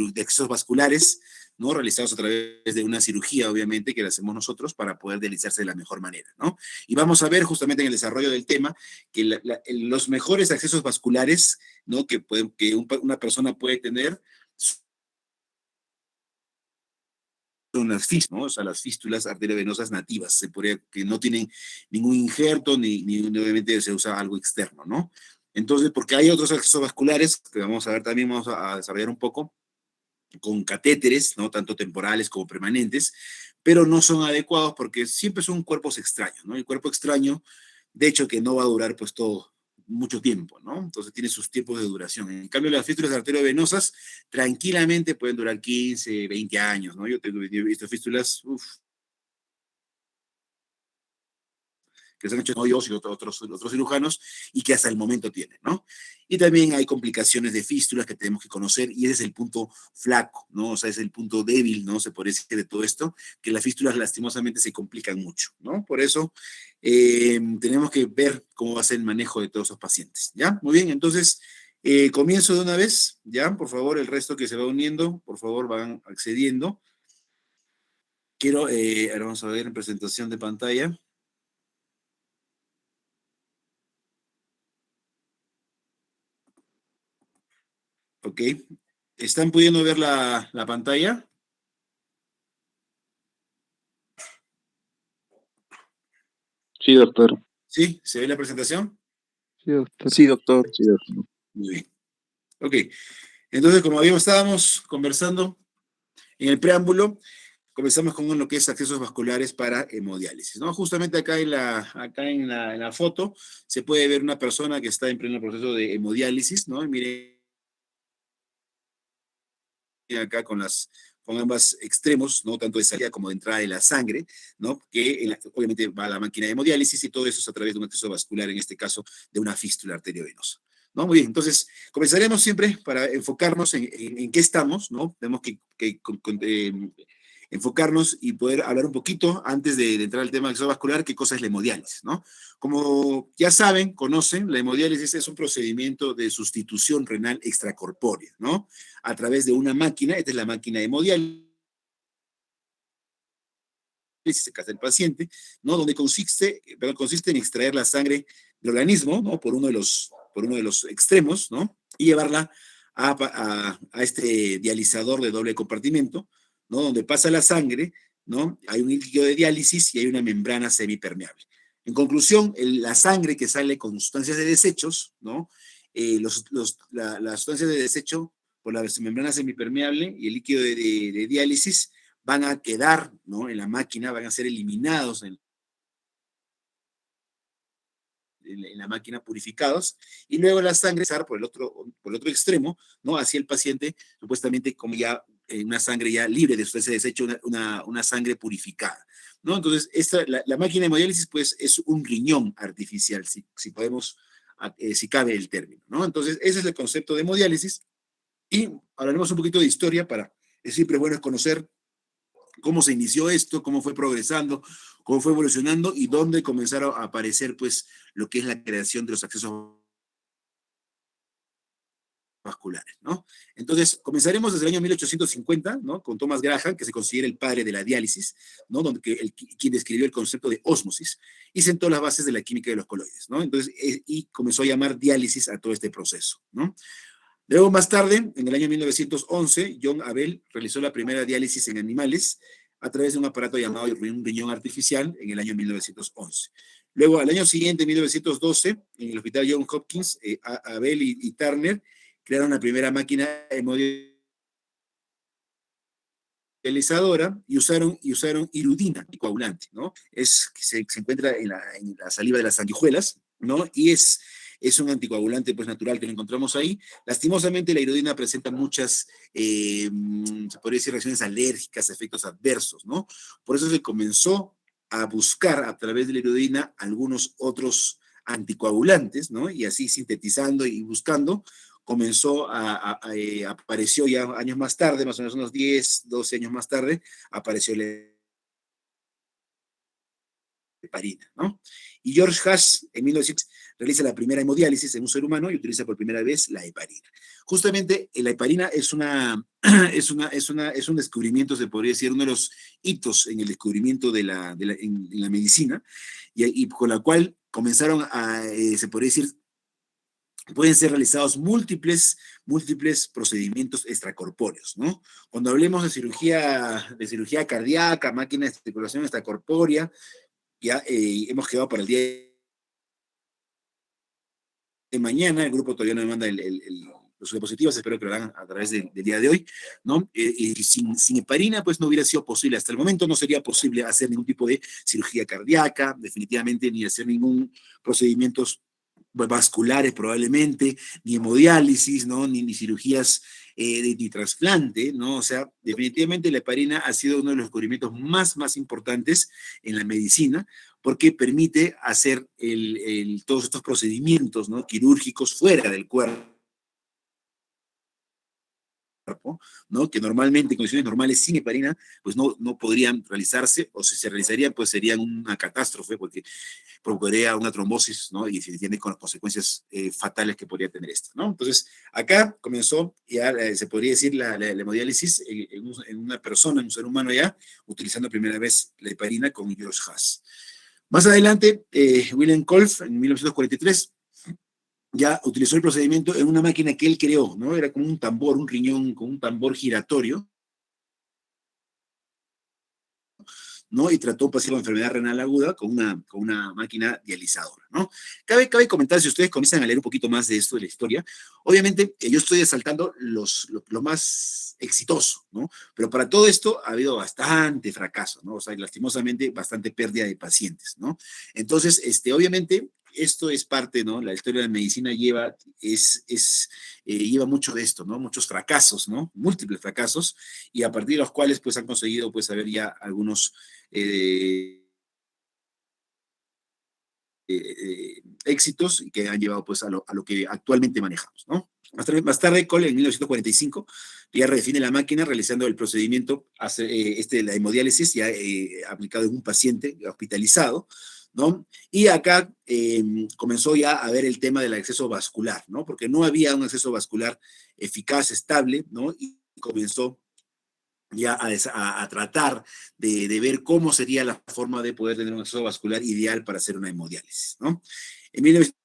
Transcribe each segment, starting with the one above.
de accesos vasculares, ¿no? Realizados a través de una cirugía, obviamente, que la hacemos nosotros para poder dializarse de la mejor manera, ¿no? Y vamos a ver justamente en el desarrollo del tema que los mejores accesos vasculares, ¿no? Que una persona puede tener son las fístulas, ¿no? O sea, las fístulas arteriovenosas nativas, que no tienen ningún injerto ni obviamente se usa algo externo, ¿no? Entonces, porque hay otros accesos vasculares que vamos a ver también, vamos a desarrollar un poco, con catéteres, ¿no? Tanto temporales como permanentes, pero no son adecuados porque siempre son cuerpos extraños, ¿no? El cuerpo extraño, de hecho, que no va a durar pues todo mucho tiempo, ¿no? Entonces tiene sus tiempos de duración. En cambio, las fístulas arteriovenosas tranquilamente pueden durar 15, 20 años, ¿no? Yo he visto fístulas, uf, que se han hecho no yo, sino otros cirujanos, y que hasta el momento tienen, ¿no? Y también hay complicaciones de fístulas que tenemos que conocer, y ese es el punto flaco, ¿no? O sea, es el punto débil, ¿no? Se puede decir de todo esto, que las fístulas lastimosamente se complican mucho, ¿no? Por eso tenemos que ver cómo va a ser el manejo de todos esos pacientes, ¿ya? Muy bien, entonces, comienzo de una vez, ¿ya? Por favor, el resto que se va uniendo, por favor, van accediendo. Quiero, ahora vamos a ver en presentación de pantalla. Ok. ¿Están pudiendo ver la pantalla? Sí, doctor. ¿Sí? ¿Se ve la presentación? Sí, doctor. Sí, doctor. Sí, doctor. Muy bien. Ok. Entonces, como estábamos conversando en el preámbulo, comenzamos con lo que es accesos vasculares para hemodiálisis, ¿no? Justamente acá en la foto se puede ver una persona que está en pleno proceso de hemodiálisis, ¿no? Y miren acá con ambos extremos, ¿no? Tanto de salida como de entrada de la sangre, ¿no? Que obviamente va a la máquina de hemodiálisis y todo eso es a través de un acceso vascular, en este caso, de una fístula arteriovenosa. ¿No? Muy bien, entonces comenzaremos siempre para enfocarnos en qué estamos, ¿no? Tenemos que enfocarnos y poder hablar un poquito antes de entrar al tema del acceso vascular, qué cosa es la hemodiálisis, ¿no? Como ya saben, conocen, la hemodiálisis es un procedimiento de sustitución renal extracorpórea, ¿no? A través de una máquina, esta es la máquina de hemodiálisis, en casa del paciente, ¿no? Donde consiste en extraer la sangre del organismo, ¿no? Por uno de los extremos, ¿no? Y llevarla a este dializador de doble compartimento, ¿no? Donde pasa la sangre, ¿no? Hay un líquido de diálisis y hay una membrana semipermeable. En conclusión, la sangre que sale con sustancias de desechos, ¿no? Las sustancias de desecho por la membrana semipermeable y el líquido de diálisis van a quedar, ¿no? En la máquina, van a ser eliminados en la máquina purificados, y luego la sangre por el otro extremo, ¿no? Hacia el paciente, supuestamente como ya una sangre ya libre de sustancia de desecho, una sangre purificada, ¿no? Entonces, la máquina de hemodiálisis, pues, es un riñón artificial, si podemos, si cabe el término, ¿no? Entonces, ese es el concepto de hemodiálisis, y hablaremos un poquito de historia es siempre bueno conocer cómo se inició esto, cómo fue progresando, cómo fue evolucionando y dónde comenzaron a aparecer, pues, lo que es la creación de los accesos vasculares, ¿no? Entonces, comenzaremos desde el año 1850, ¿no? Con Thomas Graham, que se considera el padre de la diálisis, ¿no? Quien describió el concepto de ósmosis y sentó las bases de la química de los coloides, ¿no? Entonces, y comenzó a llamar diálisis a todo este proceso, ¿no? Luego, más tarde, en el año 1911, John Abel realizó la primera diálisis en animales a través de un aparato llamado un riñón artificial en el año 1911. Luego, al año siguiente, en 1912, en el Hospital John Hopkins, Abel y Turner crearon la primera máquina hemodializadora y usaron irudina, coagulante, ¿no? Se encuentra en la saliva de las sanguijuelas, ¿no? Y es un anticoagulante pues natural que lo encontramos ahí. Lastimosamente la irudina presenta muchas, se podría decir, reacciones alérgicas, efectos adversos, ¿no? Por eso se comenzó a buscar a través de la irudina algunos otros anticoagulantes, ¿no? Y así sintetizando y buscando, apareció ya años más tarde, más o menos unos 10, 12 años más tarde, apareció la heparina, ¿no? Y George Haas, en 1900, realiza la primera hemodiálisis en un ser humano y utiliza por primera vez la heparina. Justamente la heparina es es un descubrimiento, se podría decir, uno de los hitos en el descubrimiento en la medicina, y con la cual comenzaron se podría decir, pueden ser realizados múltiples procedimientos extracorpóreos, ¿no? Cuando hablemos de cirugía cardíaca, máquinas de circulación extracorpórea, ya hemos quedado para el día de mañana. El grupo todavía no me manda los diapositivas, espero que lo hagan a través del día de hoy, ¿no? Y sin heparina, pues no hubiera sido posible, hasta el momento no sería posible hacer ningún tipo de cirugía cardíaca, definitivamente, ni hacer ningún procedimientos vasculares probablemente, ni hemodiálisis, ¿no? Ni cirugías ni trasplante, ¿no? O sea, definitivamente la heparina ha sido uno de los descubrimientos más importantes en la medicina, porque permite hacer todos estos procedimientos, ¿no? Quirúrgicos fuera del cuerpo, ¿no? Que normalmente en condiciones normales sin heparina, pues no podrían realizarse, o si se realizarían, pues serían una catástrofe, porque provocaría una trombosis, ¿no? Y se tiene con las consecuencias fatales que podría tener esto, ¿no? Entonces, acá comenzó ya, se podría decir, la hemodiálisis en una persona, en un ser humano ya, utilizando primera vez la heparina con George Haas. Más adelante, Wilhelm Kolff, en 1943, ya utilizó el procedimiento en una máquina que él creó, ¿no? Era como un tambor, un riñón con un tambor giratorio, ¿no? Y trató un paciente con enfermedad renal aguda con una máquina dializadora, ¿no? Cabe comentar, si ustedes comienzan a leer un poquito más de esto, de la historia, obviamente yo estoy exaltando lo más exitoso, ¿no? Pero para todo esto ha habido bastante fracaso, ¿no? O sea, lastimosamente, bastante pérdida de pacientes, ¿no? Entonces, obviamente, esto es parte, ¿no? La historia de la medicina lleva mucho de esto, ¿no? Muchos fracasos, ¿no? Múltiples fracasos, y a partir de los cuales, pues, han conseguido, pues, haber ya algunos eh, éxitos y que han llevado, pues, a lo que actualmente manejamos, ¿no? Más tarde, Cole, en 1945, ya redefine la máquina realizando el procedimiento, la hemodiálisis ya aplicado en un paciente hospitalizado, ¿no? Y acá comenzó ya a ver el tema del acceso vascular, ¿no? Porque no había un acceso vascular eficaz, estable, ¿no? Y comenzó ya a tratar de ver cómo sería la forma de poder tener un acceso vascular ideal para hacer una hemodiálisis, ¿no? En 1900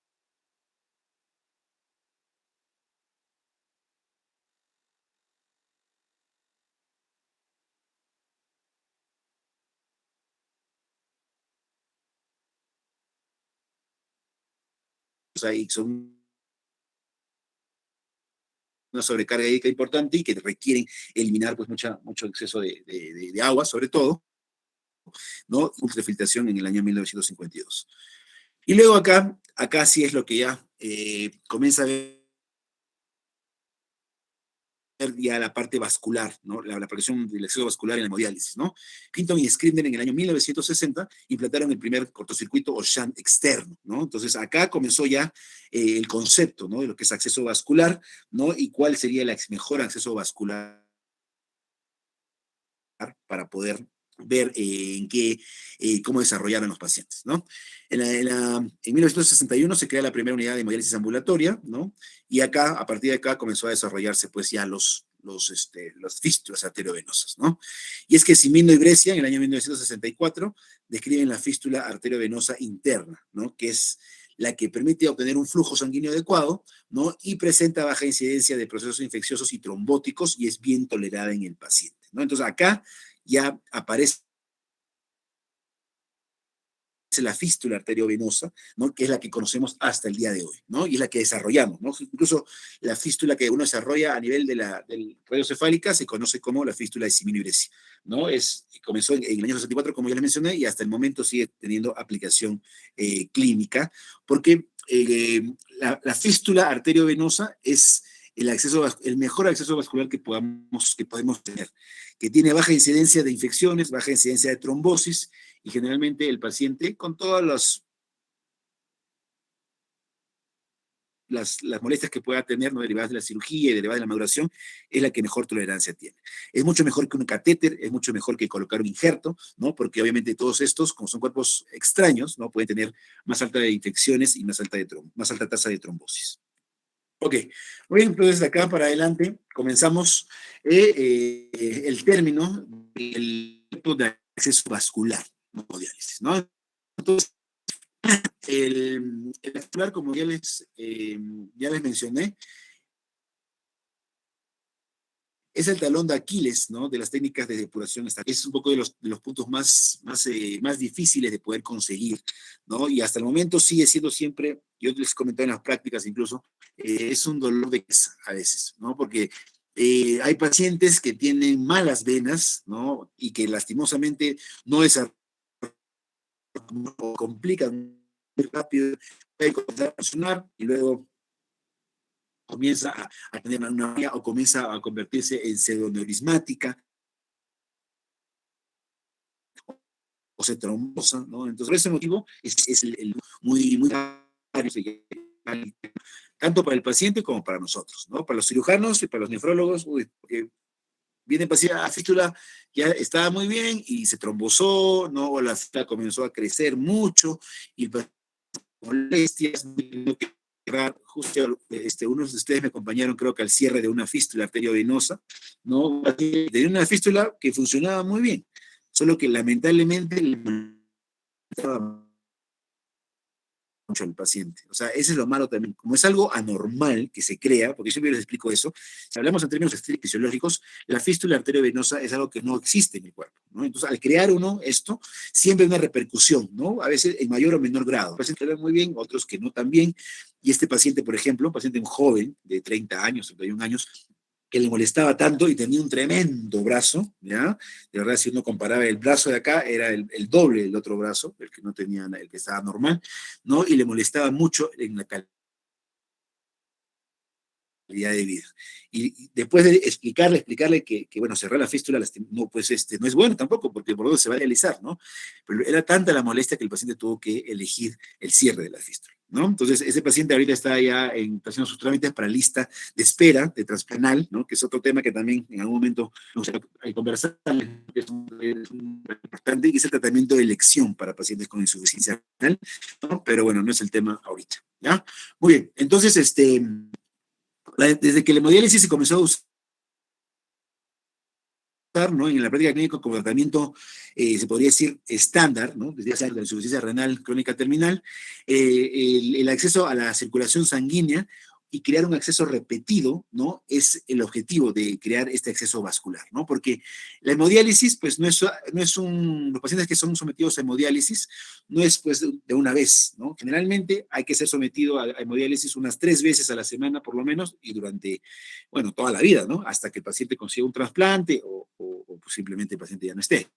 y son una sobrecarga hídrica importante y que requieren eliminar pues mucho exceso de agua, sobre todo, ¿no? Ultrafiltración en el año 1952. Y luego acá sí es lo que ya comienza a ver ya la parte vascular, ¿no? La presión del acceso vascular en la hemodiálisis, ¿no? Clinton y Scribner en el año 1960 implantaron el primer cortocircuito o shunt externo, ¿no? Entonces acá comenzó ya el concepto, ¿no? De lo que es acceso vascular, ¿no? Y cuál sería el mejor acceso vascular para poder ver cómo desarrollaron los pacientes, ¿no? En 1961 se crea la primera unidad de hemodiálisis ambulatoria, ¿no? Y acá, a partir de acá, comenzó a desarrollarse, pues, ya las fístulas arteriovenosas, ¿no? Y es que Simindo y Brescia, en el año 1964, describen la fístula arteriovenosa interna, ¿no? Que es la que permite obtener un flujo sanguíneo adecuado, ¿no? Y presenta baja incidencia de procesos infecciosos y trombóticos y es bien tolerada en el paciente, ¿no? Entonces acá ya aparece la fístula arteriovenosa, ¿no? Que es la que conocemos hasta el día de hoy, ¿no? Y es la que desarrollamos, ¿no? Incluso la fístula que uno desarrolla a nivel del radiocefálica se conoce como la fístula de Simindo y Brescia, ¿no? Comenzó en el año 64, como ya les mencioné, y hasta el momento sigue teniendo aplicación clínica, porque la fístula arteriovenosa es el mejor acceso vascular que podemos tener, que tiene baja incidencia de infecciones, baja incidencia de trombosis, y generalmente el paciente con todas las las molestias que pueda tener, ¿no? Derivadas de la cirugía y derivadas de la maduración, es la que mejor tolerancia tiene. Es mucho mejor que un catéter, es mucho mejor que colocar un injerto, ¿no? Porque obviamente todos estos, como son cuerpos extraños, ¿no? Pueden tener más alta de infecciones y más alta tasa de trombosis. Ok, muy bien, entonces de acá para adelante comenzamos el término del tipo de acceso vascular, no diálisis, ¿no? Entonces, el vascular, como ya les mencioné, es el talón de Aquiles, ¿no? De las técnicas de depuración. Es un poco de los puntos más difíciles de poder conseguir, ¿no? Y hasta el momento sigue siendo siempre, yo les comenté en las prácticas incluso, es un dolor de cabeza a veces, ¿no? Porque hay pacientes que tienen malas venas, ¿no? Y que lastimosamente no desarrollan, complican muy rápido, puede comenzar a funcionar y luego comienza a tener una vía o comienza a convertirse en pseudoneurismática o se trombosa, ¿no? Entonces, por ese motivo es muy tanto para el paciente como para nosotros, ¿no? Para los cirujanos y para los nefrólogos, uy, porque viene el paciente a fístula, ya estaba muy bien y se trombosó, ¿no? O la fístula comenzó a crecer mucho y molestias, justo unos de ustedes me acompañaron, creo que al cierre de una fístula arteriovenosa, ¿no? Tenía una fístula que funcionaba muy bien, solo que lamentablemente le molestaba mucho al paciente. O sea, ese es lo malo también. Como es algo anormal que se crea, porque yo siempre les explico eso, si hablamos en términos fisiológicos, la fístula arteriovenosa es algo que no existe en el cuerpo, ¿no? Entonces, al crear uno esto, siempre hay una repercusión, ¿no? A veces en mayor o menor grado. Pacientes que ven muy bien, otros que no tan bien. Y este paciente, por ejemplo, un paciente joven de 30 años, 31 años, que le molestaba tanto y tenía un tremendo brazo, ¿ya? De verdad, si uno comparaba el brazo de acá, era el doble del otro brazo, el que no tenía, el que estaba normal, ¿no? Y le molestaba mucho en la calidad de vida. Y después de explicarle que, bueno, cerrar la fístula no, pues no es bueno tampoco, porque por donde se va a realizar, ¿no? Pero era tanta la molestia que el paciente tuvo que elegir el cierre de la fístula, ¿no? Entonces, ese paciente ahorita está ya haciendo sus trámites para lista de espera de transplanal, ¿no? Que es otro tema que también en algún momento vamos a conversar, que es importante, y es el tratamiento de elección para pacientes con insuficiencia renal, ¿no? Pero bueno, no es el tema ahorita, ¿ya? Muy bien, entonces, desde que la hemodiálisis se comenzó a usar, ¿no? En la práctica clínica como tratamiento, se podría decir estándar, ¿no? Desde hace la insuficiencia renal crónica terminal, el acceso a la circulación sanguínea y crear un acceso repetido, ¿no? Es el objetivo de crear este acceso vascular, ¿no? Porque la hemodiálisis, pues los pacientes que son sometidos a hemodiálisis, no es pues de una vez, ¿no? Generalmente hay que ser sometido a hemodiálisis unas 3 veces a la semana por lo menos y durante, bueno, toda la vida, ¿no? Hasta que el paciente consiga un trasplante o pues simplemente el paciente ya no esté,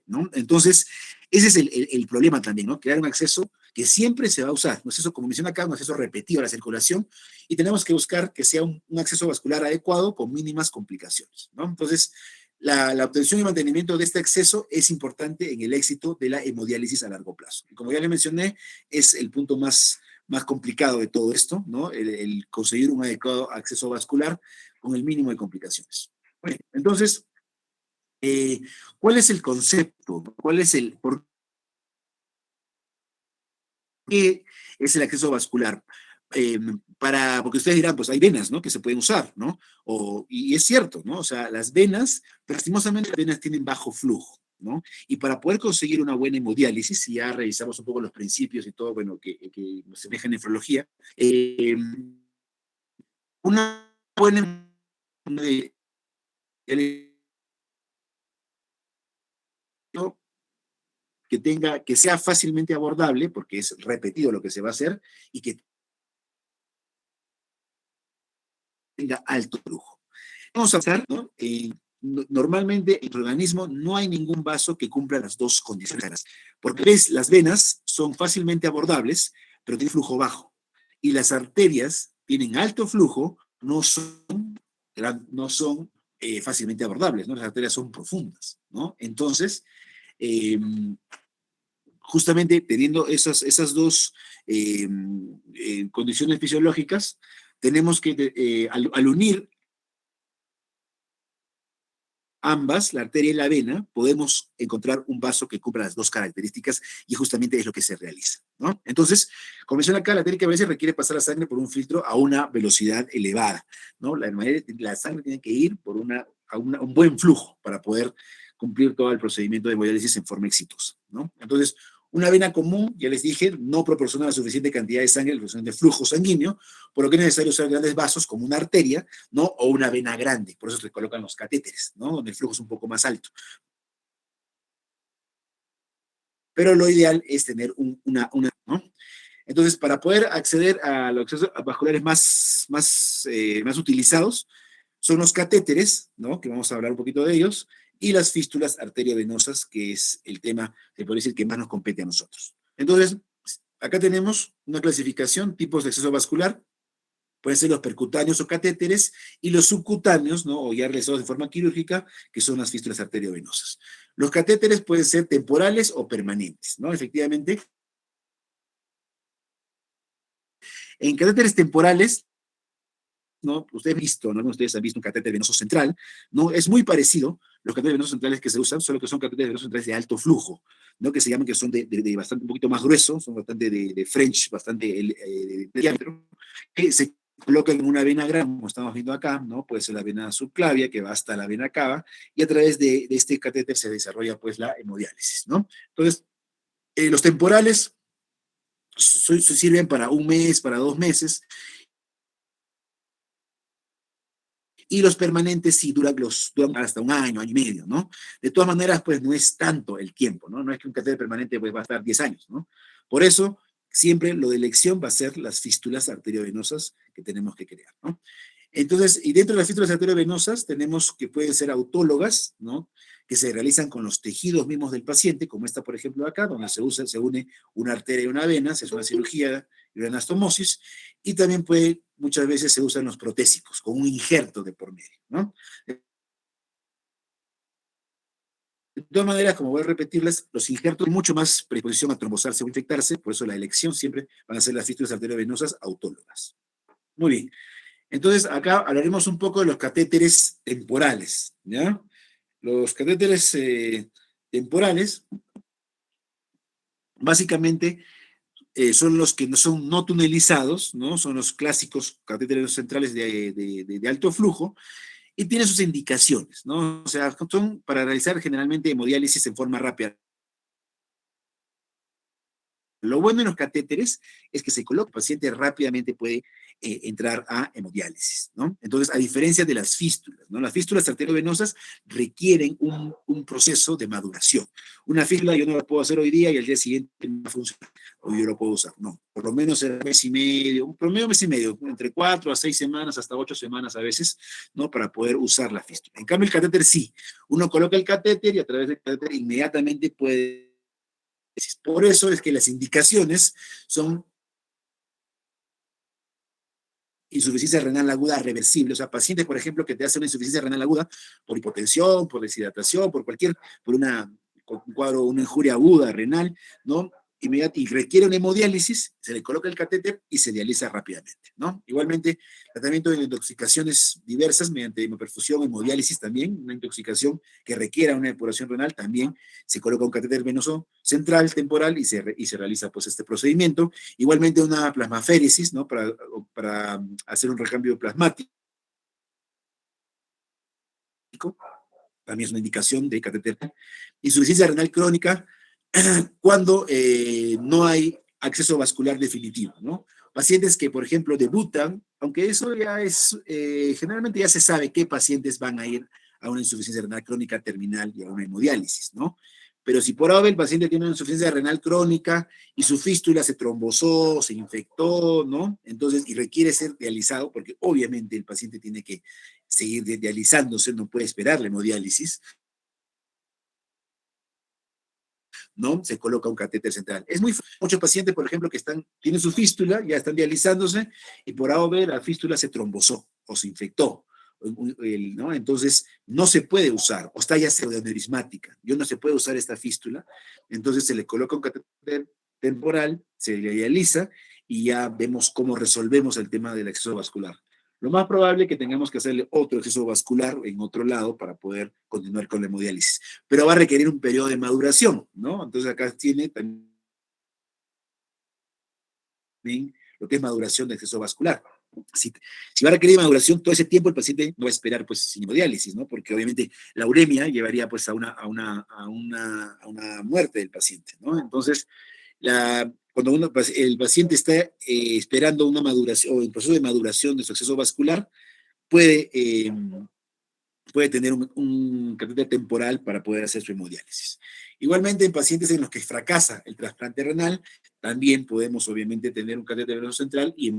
¿no? Entonces, ese es el problema también, ¿no? Crear un acceso que siempre se va a usar, un acceso, como menciona acá, un acceso repetido a la circulación, y tenemos que buscar que sea un acceso vascular adecuado con mínimas complicaciones, ¿no? Entonces, la obtención y mantenimiento de este acceso es importante en el éxito de la hemodiálisis a largo plazo. Y como ya le mencioné, es el punto más complicado de todo esto, ¿no? El conseguir un adecuado acceso vascular con el mínimo de complicaciones. Bueno, entonces, eh, ¿cuál es el concepto? ¿Por qué es el acceso vascular? Porque ustedes dirán, pues hay venas, ¿no? Que se pueden usar, ¿no? Y es cierto, ¿no? O sea, las venas, lastimosamente las venas tienen bajo flujo, ¿no? Y para poder conseguir una buena hemodiálisis, si ya revisamos un poco los principios y todo, bueno, que nos semeja en nefrología, una buena hemodiálisis que sea fácilmente abordable, porque es repetido lo que se va a hacer, y que tenga alto flujo. Vamos a hablar, ¿no? Normalmente en el organismo no hay ningún vaso que cumpla las dos condiciones, porque las venas son fácilmente abordables, pero tienen flujo bajo, y las arterias tienen alto flujo, no son fácilmente abordables, ¿no? Las arterias son profundas, ¿no? Entonces, eh, justamente teniendo esas dos condiciones fisiológicas, tenemos que, al unir ambas, la arteria y la vena, podemos encontrar un vaso que cumpla las dos características y justamente es lo que se realiza, ¿no? Entonces, como menciona acá, la arteria que a veces requiere pasar la sangre por un filtro a una velocidad elevada, ¿no? La sangre tiene que ir por un buen flujo para poder cumplir todo el procedimiento de hemodiálisis en forma exitosa, ¿no? Entonces, una vena común, ya les dije, no proporciona la suficiente cantidad de sangre, la suficiente flujo sanguíneo, por lo que es necesario usar grandes vasos como una arteria, ¿no? O una vena grande, por eso se colocan los catéteres, ¿no? Donde el flujo es un poco más alto. Pero lo ideal es tener ¿no? Entonces, para poder acceder a los accesos vasculares más utilizados, son los catéteres, ¿no? Que vamos a hablar un poquito de ellos, y las fístulas arteriovenosas, que es el tema, se puede decir, que más nos compete a nosotros. Entonces, acá tenemos una clasificación, tipos de acceso vascular, pueden ser los percutáneos o catéteres, y los subcutáneos, ¿no? O ya realizados de forma quirúrgica, que son las fístulas arteriovenosas. Los catéteres pueden ser temporales o permanentes, ¿no? Efectivamente, en catéteres temporales, ¿no? Ustedes han visto, ¿no? Ustedes han visto un catéter venoso central, ¿no? Es muy parecido los catéteres venosos centrales que se usan, solo que son catéteres venosos centrales de alto flujo, ¿no? Que se llaman, que son de bastante, un poquito más grueso, son bastante de French, bastante de diámetro, que se colocan en una vena grande, como estamos viendo acá, ¿no? Puede ser la vena subclavia, que va hasta la vena cava, y a través de este catéter se desarrolla, pues, la hemodiálisis, ¿no? Entonces, los temporales sirven para un mes, para 2 meses, y los permanentes sí duran hasta un año, año y medio, ¿no? De todas maneras, pues no es tanto el tiempo, ¿no? No es que un catéter permanente pues, va a estar 10 años, ¿no? Por eso, siempre lo de elección va a ser las fístulas arteriovenosas que tenemos que crear, ¿no? Entonces, y dentro de las fístulas arteriovenosas tenemos que pueden ser autólogas, ¿no? Que se realizan con los tejidos mismos del paciente, como esta, por ejemplo, acá, donde se une una arteria y una vena, se hace una cirugía y una anastomosis, y también muchas veces se usan los protésicos, con un injerto de por medio, ¿no? De todas maneras, como voy a repetirles, los injertos tienen mucho más predisposición a trombosarse o infectarse, por eso la elección siempre van a ser las fístulas arteriovenosas autólogas. Muy bien. Entonces, acá hablaremos un poco de los catéteres temporales, ¿ya? Los catéteres temporales, básicamente, son los que no son no tunelizados, ¿no? Son los clásicos catéteres centrales de alto flujo, y tienen sus indicaciones, ¿no? O sea, son para realizar generalmente hemodiálisis en forma rápida. Lo bueno en los catéteres es que se coloca, el paciente rápidamente puede entrar a hemodiálisis, ¿no? Entonces, a diferencia de las fístulas, ¿no? Las fístulas arteriovenosas requieren un proceso de maduración. Una fístula yo no la puedo hacer hoy día y al día siguiente no va a funcionar, o yo lo puedo usar, no. Por lo menos en un mes y medio, un promedio mes y medio, entre 4 a 6 semanas, hasta 8 semanas a veces, ¿no? Para poder usar la fístula. En cambio, el catéter sí. Uno coloca el catéter y a través del catéter inmediatamente puede. Por eso es que las indicaciones son insuficiencia renal aguda reversible. O sea, pacientes, por ejemplo, que te hacen una insuficiencia renal aguda por hipotensión, por deshidratación, por un cuadro, una injuria aguda renal, ¿no? Y requiere una hemodiálisis, se le coloca el catéter y se dializa rápidamente, ¿no? Igualmente, tratamiento de intoxicaciones diversas mediante hemoperfusión, hemodiálisis también, una intoxicación que requiera una depuración renal, también se coloca un catéter venoso central, temporal, y se realiza pues este procedimiento. Igualmente una plasmaféresis, ¿no? Para hacer un recambio plasmático, también es una indicación de catéter. Insuficiencia renal crónica, cuando no hay acceso vascular definitivo, ¿no? Pacientes que, por ejemplo, debutan, aunque eso ya es, generalmente ya se sabe qué pacientes van a ir a una insuficiencia renal crónica terminal y a una hemodiálisis, ¿no? Pero si por ahora el paciente tiene una insuficiencia renal crónica y su fístula se trombosó, se infectó, ¿no? Entonces, y requiere ser dializado, porque obviamente el paciente tiene que seguir dializándose, no puede esperar la hemodiálisis, ¿no? Se coloca un catéter central. Muchos pacientes, por ejemplo, que tienen su fístula, ya están dializándose, y por A o B la fístula se trombosó o se infectó, ¿no? Entonces, no se puede usar, o está ya pseudoaneurismática, no se puede usar esta fístula, entonces se le coloca un catéter temporal, se le dializa y ya vemos cómo resolvemos el tema del acceso vascular. Lo más probable es que tengamos que hacerle otro acceso vascular en otro lado para poder continuar con la hemodiálisis, pero va a requerir un periodo de maduración, ¿no? Entonces acá tiene también lo que es maduración de acceso vascular. Si va a requerir maduración, todo ese tiempo el paciente no va a esperar pues sin hemodiálisis, ¿no? Porque obviamente la uremia llevaría pues a una muerte del paciente, ¿no? Entonces, cuando el paciente está esperando una maduración o el proceso de maduración de su acceso vascular, puede, eh, puede tener un catéter temporal para poder hacer su hemodiálisis. Igualmente, en pacientes en los que fracasa el trasplante renal, también podemos obviamente tener un catéter venoso central y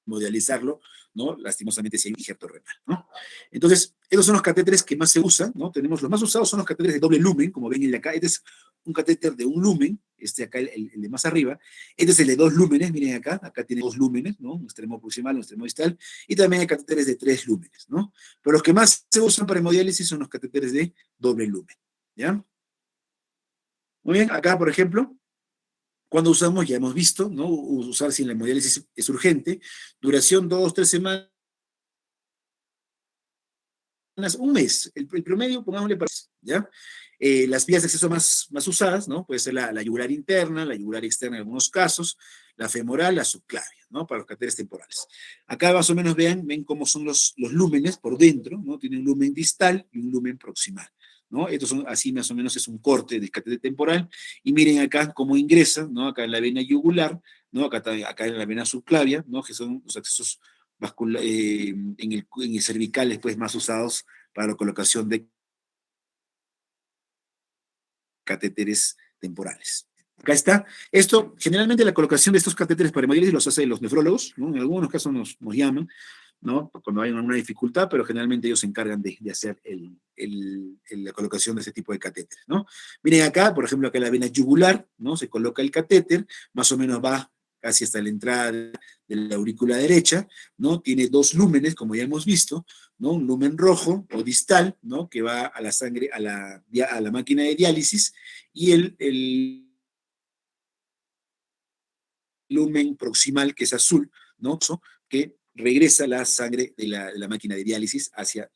hemodializarlo, ¿no? Lastimosamente si hay un injerto renal, ¿no? Entonces, esos son los catéteres que más se usan, ¿no? Tenemos los más usados son los catéteres de doble lumen, como ven el de acá. Este es un catéter de un lumen, este acá, el de más arriba. Este es el de 2 lúmenes, miren acá tiene 2 lúmenes, ¿no? Un extremo proximal, un extremo distal, y también hay catéteres de 3 lúmenes, ¿no? Pero los que más se usan para hemodiálisis son los catéteres de doble lumen, ¿ya? Muy bien, acá, por ejemplo, cuando usamos, ya hemos visto, ¿no? Usar si la hemodiálisis es urgente, duración 2 o 3 semanas, un mes, el promedio, pongámosle para, ¿ya? Las vías de acceso más usadas, ¿no? Puede ser la yugular interna, la yugular externa en algunos casos, la femoral, la subclavia, ¿no? Para los catéteres temporales. Acá más o menos ven cómo son los lúmenes por dentro, ¿no? Tiene un lumen distal y un lumen proximal, ¿no? Estos son, así más o menos es un corte del catéter temporal, y miren acá cómo ingresa, ¿no? Acá en la vena yugular, ¿no? Acá en la vena subclavia, ¿no? Que son los accesos en el cervical después más usados para la colocación de catéteres temporales. Acá está. Esto, generalmente la colocación de estos catéteres para hemodiálisis los hacen los nefrólogos, ¿no? En algunos casos nos llaman, ¿no? Cuando hay alguna dificultad, pero generalmente ellos se encargan de hacer la colocación de ese tipo de catéteres, ¿no? Miren acá, por ejemplo, acá en la vena yugular, ¿no? Se coloca el catéter, más o menos va casi hasta la entrada de la aurícula derecha, ¿no? Tiene 2 lúmenes, como ya hemos visto, ¿no? Un lumen rojo o distal, ¿no? Que va a la sangre, a la máquina de diálisis, y el lumen proximal, que es azul, ¿no? Que regresa la sangre de la máquina de diálisis hacia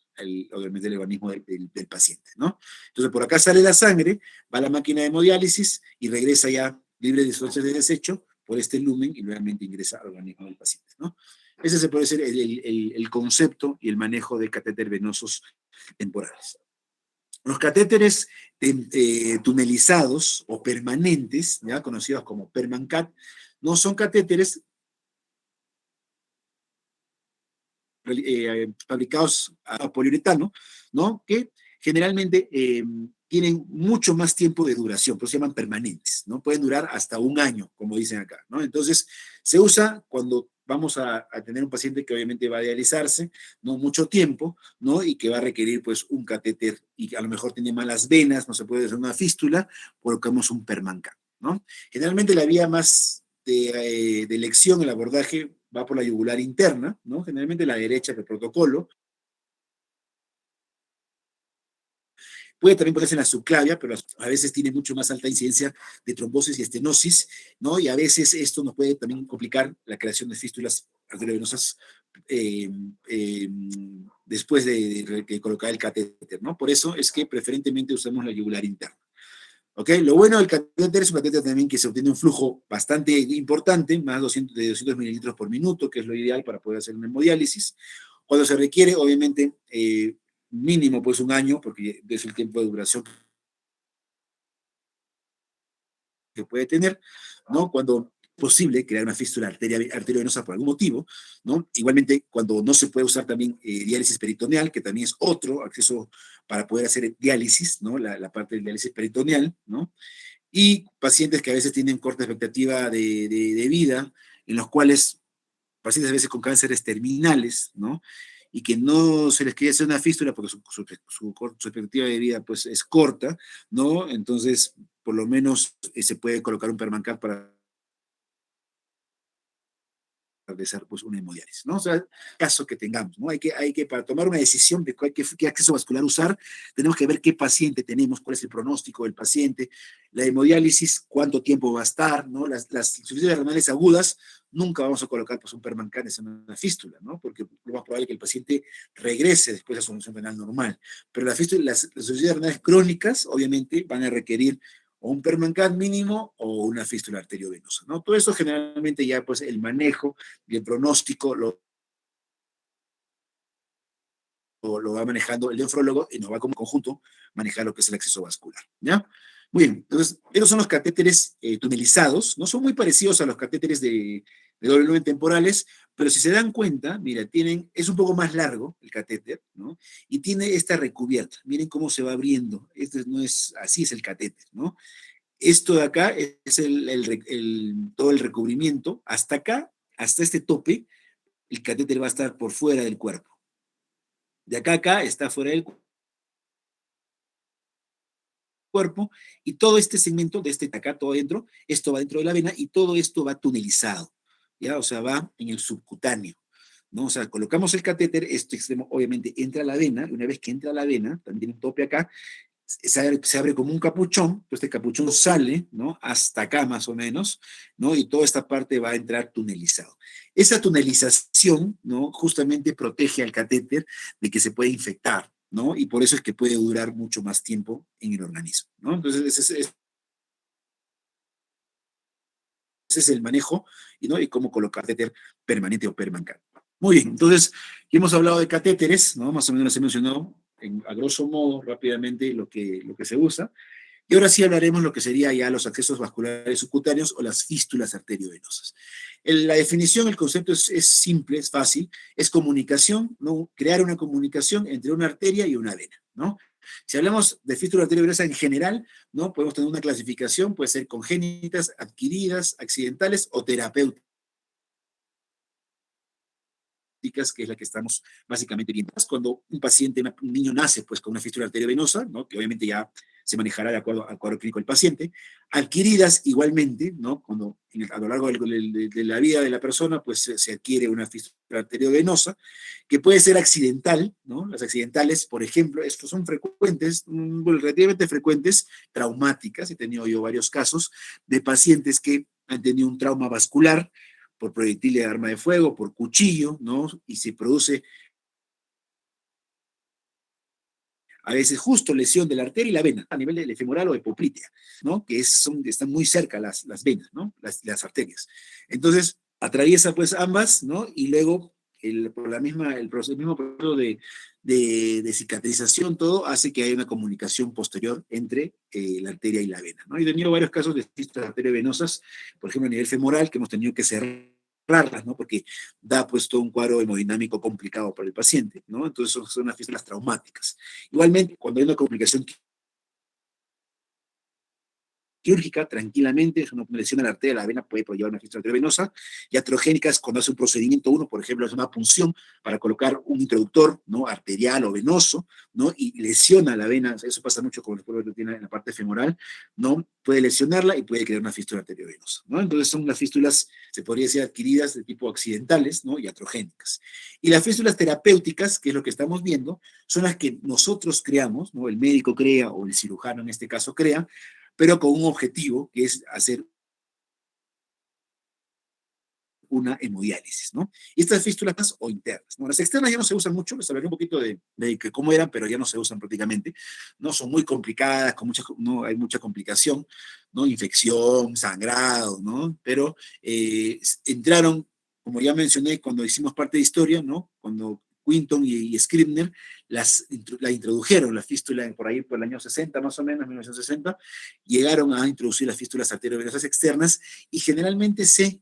obviamente el organismo del paciente, ¿no? Entonces, por acá sale la sangre, va a la máquina de hemodiálisis y regresa ya libre de sustancias de desecho por este lumen y nuevamente ingresa al organismo del paciente, ¿no? Ese se puede ser el concepto y el manejo de catéter venosos temporales. Los catéteres tunelizados o permanentes, ya conocidos como PermanCat, no son catéteres fabricados a poliuretano, ¿no? Que generalmente tienen mucho más tiempo de duración, por eso se llaman permanentes, ¿no? Pueden durar hasta un año, como dicen acá, ¿no? Entonces, se usa cuando vamos a tener un paciente que obviamente va a dializarse, no mucho tiempo, ¿no? Y que va a requerir, pues, un catéter y a lo mejor tiene malas venas, no se puede hacer una fístula, colocamos un permancan, ¿no? Generalmente la vía más de elección, el abordaje va por la yugular interna, ¿no? Generalmente la derecha del protocolo. Puede también ponerse en la subclavia, pero a veces tiene mucho más alta incidencia de trombosis y estenosis, ¿no? Y a veces esto nos puede también complicar la creación de fístulas arteriovenosas eh, eh, después de colocar el catéter, ¿no? Por eso es que preferentemente usamos la yugular interna. ¿Ok? Lo bueno del catéter es un catéter también que se obtiene un flujo bastante importante, más de 200 mililitros por minuto, que es lo ideal para poder hacer una hemodiálisis. Cuando se requiere, obviamente, mínimo pues un año, porque es el tiempo de duración que puede tener, ¿no? Cuando es posible crear una fístula arteriovenosa por algún motivo, ¿no? Igualmente, cuando no se puede usar también diálisis peritoneal, que también es otro acceso para poder hacer diálisis, ¿no? La parte de diálisis peritoneal, ¿no? Y pacientes que a veces tienen corta expectativa de vida, en los cuales pacientes a veces con cánceres terminales, ¿no? Y que no se les quiere hacer una fístula porque su expectativa de vida pues es corta, ¿no? Entonces, por lo menos se puede colocar un permancar para de ser pues una hemodiálisis, ¿no? O sea, caso que tengamos, ¿no? Para tomar una decisión de qué acceso vascular usar, tenemos que ver qué paciente tenemos, cuál es el pronóstico del paciente, la hemodiálisis, cuánto tiempo va a estar, ¿no? Las insuficiencias renales agudas, nunca vamos a colocar pues un permanganés en una fístula, ¿no? Porque lo más probable es que el paciente regrese después a su función renal normal. Pero las insuficiencias renales crónicas, obviamente, van a requerir o un permangan mínimo o una fístula arteriovenosa, ¿no? Todo eso generalmente ya pues el manejo y el pronóstico lo va manejando el nefrólogo y nos va como conjunto manejar lo que es el acceso vascular, ¿ya? Muy bien, entonces, estos son los catéteres tunelizados, no son muy parecidos a los catéteres de doble lumen temporales, pero si se dan cuenta, mira, es un poco más largo el catéter, ¿no? Y tiene esta recubierta, miren cómo se va abriendo, así es el catéter, ¿no? Esto de acá es todo el recubrimiento, hasta acá, hasta este tope, el catéter va a estar por fuera del cuerpo. De acá a acá está fuera del cuerpo y todo este segmento de este acá, todo adentro, esto va dentro de la vena y todo esto va tunelizado, ¿ya? O sea, va en el subcutáneo, ¿no? O sea, colocamos el catéter, este extremo obviamente entra a la vena, y una vez que entra a la vena, también tiene un tope acá, se abre como un capuchón, pues este capuchón sale, ¿no? Hasta acá más o menos, ¿no? Y toda esta parte va a entrar tunelizado. Esa tunelización, ¿no? Justamente protege al catéter de que se puede infectar, ¿no? Y por eso es que puede durar mucho más tiempo en el organismo, ¿no? Entonces, ese es el manejo, ¿no? Y cómo colocar catéter permanente o permanente. Muy bien, entonces, hemos hablado de catéteres, ¿no? Más o menos les he mencionado a grosso modo, rápidamente, lo que se usa. Y ahora sí hablaremos lo que sería ya los accesos vasculares subcutáneos o las fístulas arteriovenosas. La definición, el concepto es simple, es fácil, es comunicación, ¿no? Crear una comunicación entre una arteria y una vena, ¿no? Si hablamos de fístula arteriovenosa en general, ¿no? Podemos tener una clasificación, puede ser congénitas, adquiridas, accidentales o terapéuticas, que es la que estamos básicamente viendo. Cuando un paciente, un niño nace pues con una fístula arteriovenosa, ¿no? Que obviamente ya se manejará de acuerdo al cuadro clínico del paciente, adquiridas igualmente, ¿no? Cuando a lo largo de la vida de la persona pues se adquiere una fístula arteriovenosa, que puede ser accidental, ¿no? Las accidentales, por ejemplo, estos son frecuentes, relativamente frecuentes, traumáticas, he tenido yo varios casos de pacientes que han tenido un trauma vascular, por proyectil de arma de fuego, por cuchillo, ¿no? Y se produce a veces justo lesión de la arteria y la vena, a nivel del femoral o epoplitea, ¿no? Están muy cerca las venas, ¿no? Las arterias. Entonces, atraviesa pues ambas, ¿no? Y luego, el mismo proceso de cicatrización, todo hace que haya una comunicación posterior entre la arteria y la vena, ¿no? He tenido varios casos de fístulas arteriovenosas, por ejemplo, a nivel femoral, que hemos tenido que cerrarlas, ¿no? Porque da pues todo un cuadro hemodinámico complicado para el paciente, ¿no? Entonces son unas fístulas traumáticas. Igualmente, cuando hay una complicación quirúrgica, tranquilamente, es una lesión a la arteria, la vena puede llevar una fístula arteriovenosa, y atrogénicas, cuando hace un procedimiento uno, por ejemplo, es una punción para colocar un introductor, ¿no? Arterial o venoso, ¿no? Y lesiona la vena, eso pasa mucho con el pueblo que tiene en la parte femoral, ¿no? Puede lesionarla y puede crear una fístula arteriovenosa, ¿no? Entonces son las fístulas, se podría decir, adquiridas de tipo accidentales, ¿no? Y atrogénicas. Y las fístulas terapéuticas, que es lo que estamos viendo, son las que nosotros creamos, ¿no? El médico crea, o el cirujano en este caso crea, pero con un objetivo que es hacer una hemodiálisis, ¿no? Y estas fístulas o internas, ¿no? Las externas ya no se usan mucho, les hablaré un poquito de cómo eran, pero ya no se usan prácticamente, ¿no? Son muy complicadas, no hay mucha complicación, ¿no? Infección, sangrado, ¿no? Pero entraron, como ya mencioné, cuando hicimos parte de historia, ¿no? Cuando Quinton y Scribner la introdujeron, la fístula por ahí por el año 60 más o menos, 1960, llegaron a introducir las fístulas arteriovenosas externas y generalmente se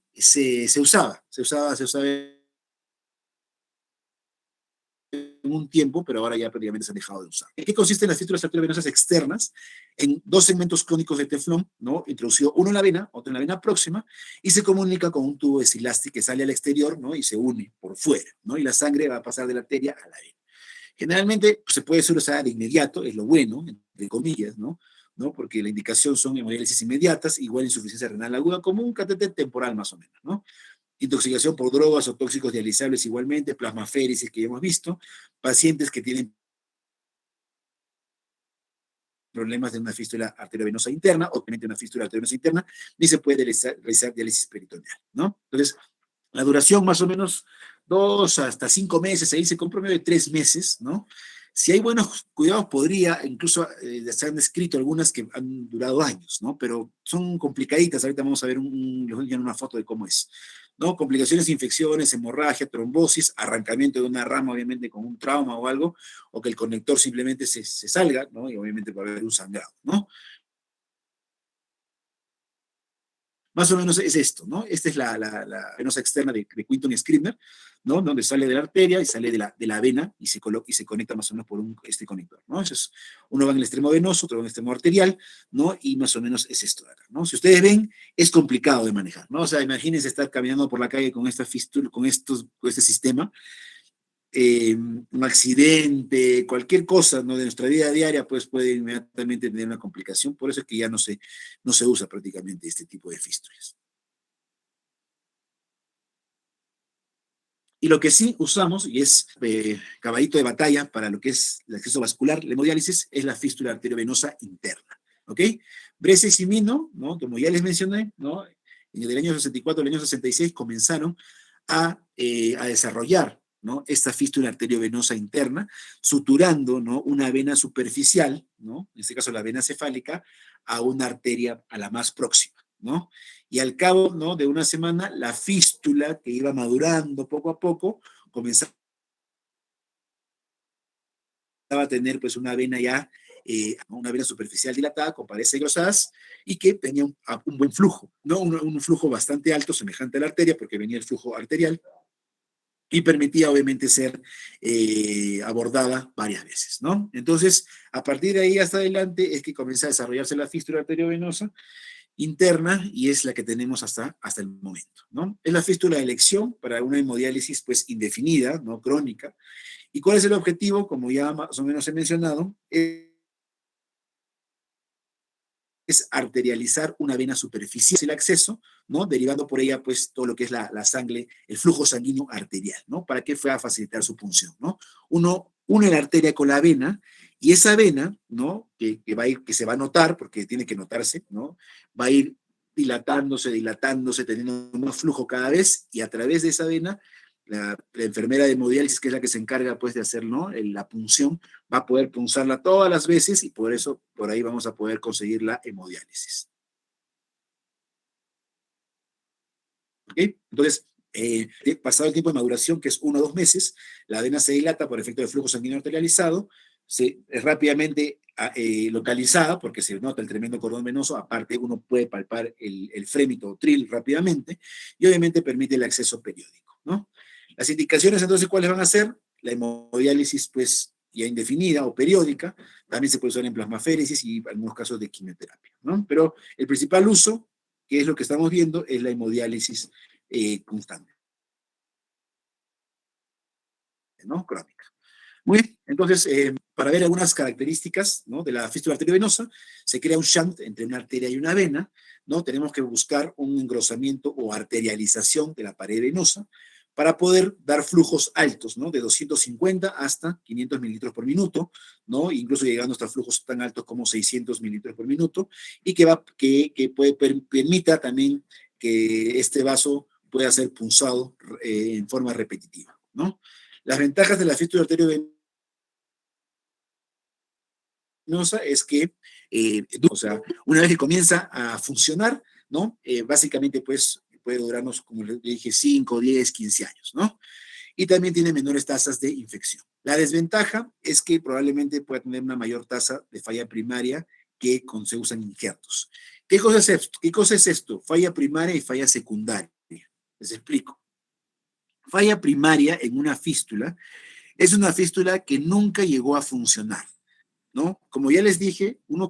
usaba en un tiempo, pero ahora ya prácticamente se han dejado de usar. ¿En qué consisten las fístulas arteriovenosas externas? En dos segmentos cónicos de teflón, ¿no? Introducido uno en la vena, otro en la vena próxima, y se comunica con un tubo de silastic que sale al exterior, ¿no? Y se une por fuera, ¿no? Y la sangre va a pasar de la arteria a la vena. Generalmente pues, se puede usar de inmediato, es lo bueno, entre comillas, ¿no? ¿No? Porque la indicación son hemodiálisis inmediatas, igual insuficiencia renal aguda, como un catéter temporal más o menos, ¿no? intoxicación por drogas o tóxicos dializables igualmente, plasmaféresis que ya hemos visto, pacientes que tienen problemas de una fístula arteriovenosa interna, obviamente una fístula arteriovenosa interna, ni se puede realizar diálisis peritoneal, ¿no? Entonces, la duración más o menos 2 hasta 5 meses, ahí se compromete de 3 meses, ¿no? Si hay buenos cuidados, podría, incluso se han descrito algunas que han durado años, ¿no? Pero son complicaditas, ahorita vamos a ver les voy a enseñar una foto de cómo es, ¿no? Complicaciones, infecciones, hemorragia, trombosis, arrancamiento de una rama, obviamente con un trauma o algo, o que el conector simplemente se salga, ¿no? Y obviamente va a haber un sangrado, ¿no? Más o menos es esto, ¿no? Esta es la venosa externa de Quinton y Scribner, ¿no? Donde sale de la arteria y sale de la vena y se conecta más o menos por este conector, ¿no? Entonces, uno va en el extremo venoso, otro va en el extremo arterial, ¿no? Y más o menos es esto de acá, ¿no? Si ustedes ven, es complicado de manejar, ¿no? O sea, imagínense estar caminando por la calle con esta fístula, con este sistema, un accidente, cualquier cosa, ¿no? De nuestra vida diaria, pues puede inmediatamente tener una complicación. Por eso es que ya no se usa prácticamente este tipo de fístulas. Y lo que sí usamos, y es caballito de batalla para lo que es el acceso vascular, la hemodiálisis, es la fístula arteriovenosa interna. ¿Ok? Brese y Simino, ¿no? Como ya les mencioné, ¿no? En el año 64, el año 66 comenzaron a desarrollar, ¿no? Esta fístula arteriovenosa interna, suturando, ¿no? Una vena superficial, ¿no? En este caso la vena cefálica, a una arteria a la más próxima, ¿no? Y al cabo, ¿no? De una semana, la fístula que iba madurando poco a poco comenzaba a tener pues una vena superficial dilatada con paredes engrosadas y que tenía un buen flujo, ¿no? Un flujo bastante alto, semejante a la arteria, porque venía el flujo arterial y permitía obviamente ser abordada varias veces, ¿no? Entonces, a partir de ahí hasta adelante es que comienza a desarrollarse la fístula arteriovenosa interna y es la que tenemos hasta el momento, ¿no? Es la fístula de elección para una hemodiálisis pues indefinida, ¿no? Crónica. ¿Y cuál es el objetivo? Como ya más o menos he mencionado, es arterializar una vena superficial el acceso, ¿no? Derivando por ella, pues, todo lo que es la sangre, el flujo sanguíneo arterial, ¿no? ¿Para qué fue a facilitar su punción, ¿no? Uno une la arteria con la vena y esa vena, ¿no? Que se va a notar, porque tiene que notarse, ¿no? Va a ir dilatándose, teniendo más flujo cada vez y a través de esa vena la enfermera de hemodiálisis, que es la que se encarga pues de hacer, ¿no? La punción, va a poder punzarla todas las veces y por eso, por ahí vamos a poder conseguir la hemodiálisis. ¿Ok? Entonces, pasado el tiempo de maduración, que es 1 o 2 meses, la vena se dilata por efecto del flujo sanguíneo arterializado, es rápidamente localizada, porque se nota el tremendo cordón venoso, aparte uno puede palpar el frémito o tril rápidamente, y obviamente permite el acceso periódico, ¿no? Las indicaciones entonces, ¿cuáles van a ser? La hemodiálisis, pues, ya indefinida o periódica, también se puede usar en plasmaféresis y en algunos casos de quimioterapia, ¿no? Pero el principal uso, que es lo que estamos viendo, es la hemodiálisis constante, ¿no? Crónica. Muy bien, entonces, para ver algunas características, ¿no? De la fístula arteriovenosa, se crea un shunt entre una arteria y una vena, ¿no? Tenemos que buscar un engrosamiento o arterialización de la pared venosa para poder dar flujos altos, ¿no? De 250 hasta 500 mililitros por minuto, ¿no? Incluso llegando hasta flujos tan altos como 600 mililitros por minuto, y permita también que este vaso pueda ser punzado en forma repetitiva, ¿no? Las ventajas de la fístula arteriovenosa es que, o sea, una vez que comienza a funcionar, ¿no? Básicamente, pues, puede durarnos, como le dije, 5, 10, 15 años, ¿no? Y también tiene menores tasas de infección. La desventaja es que probablemente pueda tener una mayor tasa de falla primaria que cuando se usan injertos. ¿Qué cosa es esto? Falla primaria y falla secundaria. Les explico. Falla primaria en una fístula es una fístula que nunca llegó a funcionar, ¿no? Como ya les dije, uno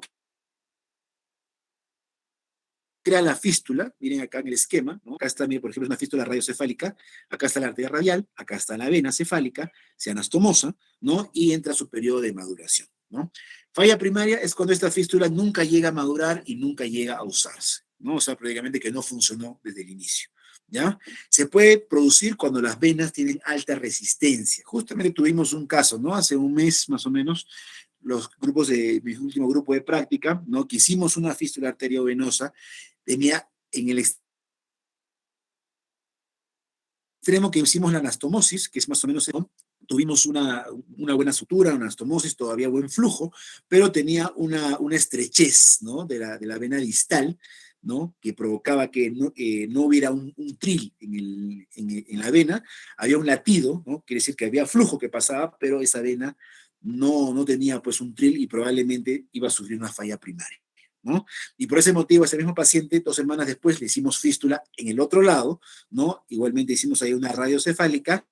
crea la fístula, miren acá en el esquema, ¿no? Acá está, por ejemplo, una fístula radiocefálica, acá está la arteria radial, acá está la vena cefálica, se anastomosa, ¿no? Y entra su periodo de maduración, ¿no? Falla primaria es cuando esta fístula nunca llega a madurar y nunca llega a usarse, ¿no? O sea, prácticamente que no funcionó desde el inicio, ¿ya? Se puede producir cuando las venas tienen alta resistencia. Justamente tuvimos un caso, ¿no? Hace un mes más o menos, mi último grupo de práctica, ¿no? Que hicimos una fístula arteriovenosa, tenía en el extremo que hicimos la anastomosis, que es más o menos, ¿no? Tuvimos una buena sutura, una anastomosis, todavía buen flujo, pero tenía una estrechez, ¿no? De la vena distal, ¿no? Que provocaba que no hubiera un tril en la vena, había un latido, ¿no? Quiere decir que había flujo que pasaba, pero esa vena no tenía pues un tril y probablemente iba a sufrir una falla primaria, ¿no? Y por ese motivo, a ese mismo paciente, 2 semanas después, le hicimos fístula en el otro lado, ¿no? Igualmente hicimos ahí una radiocefálica,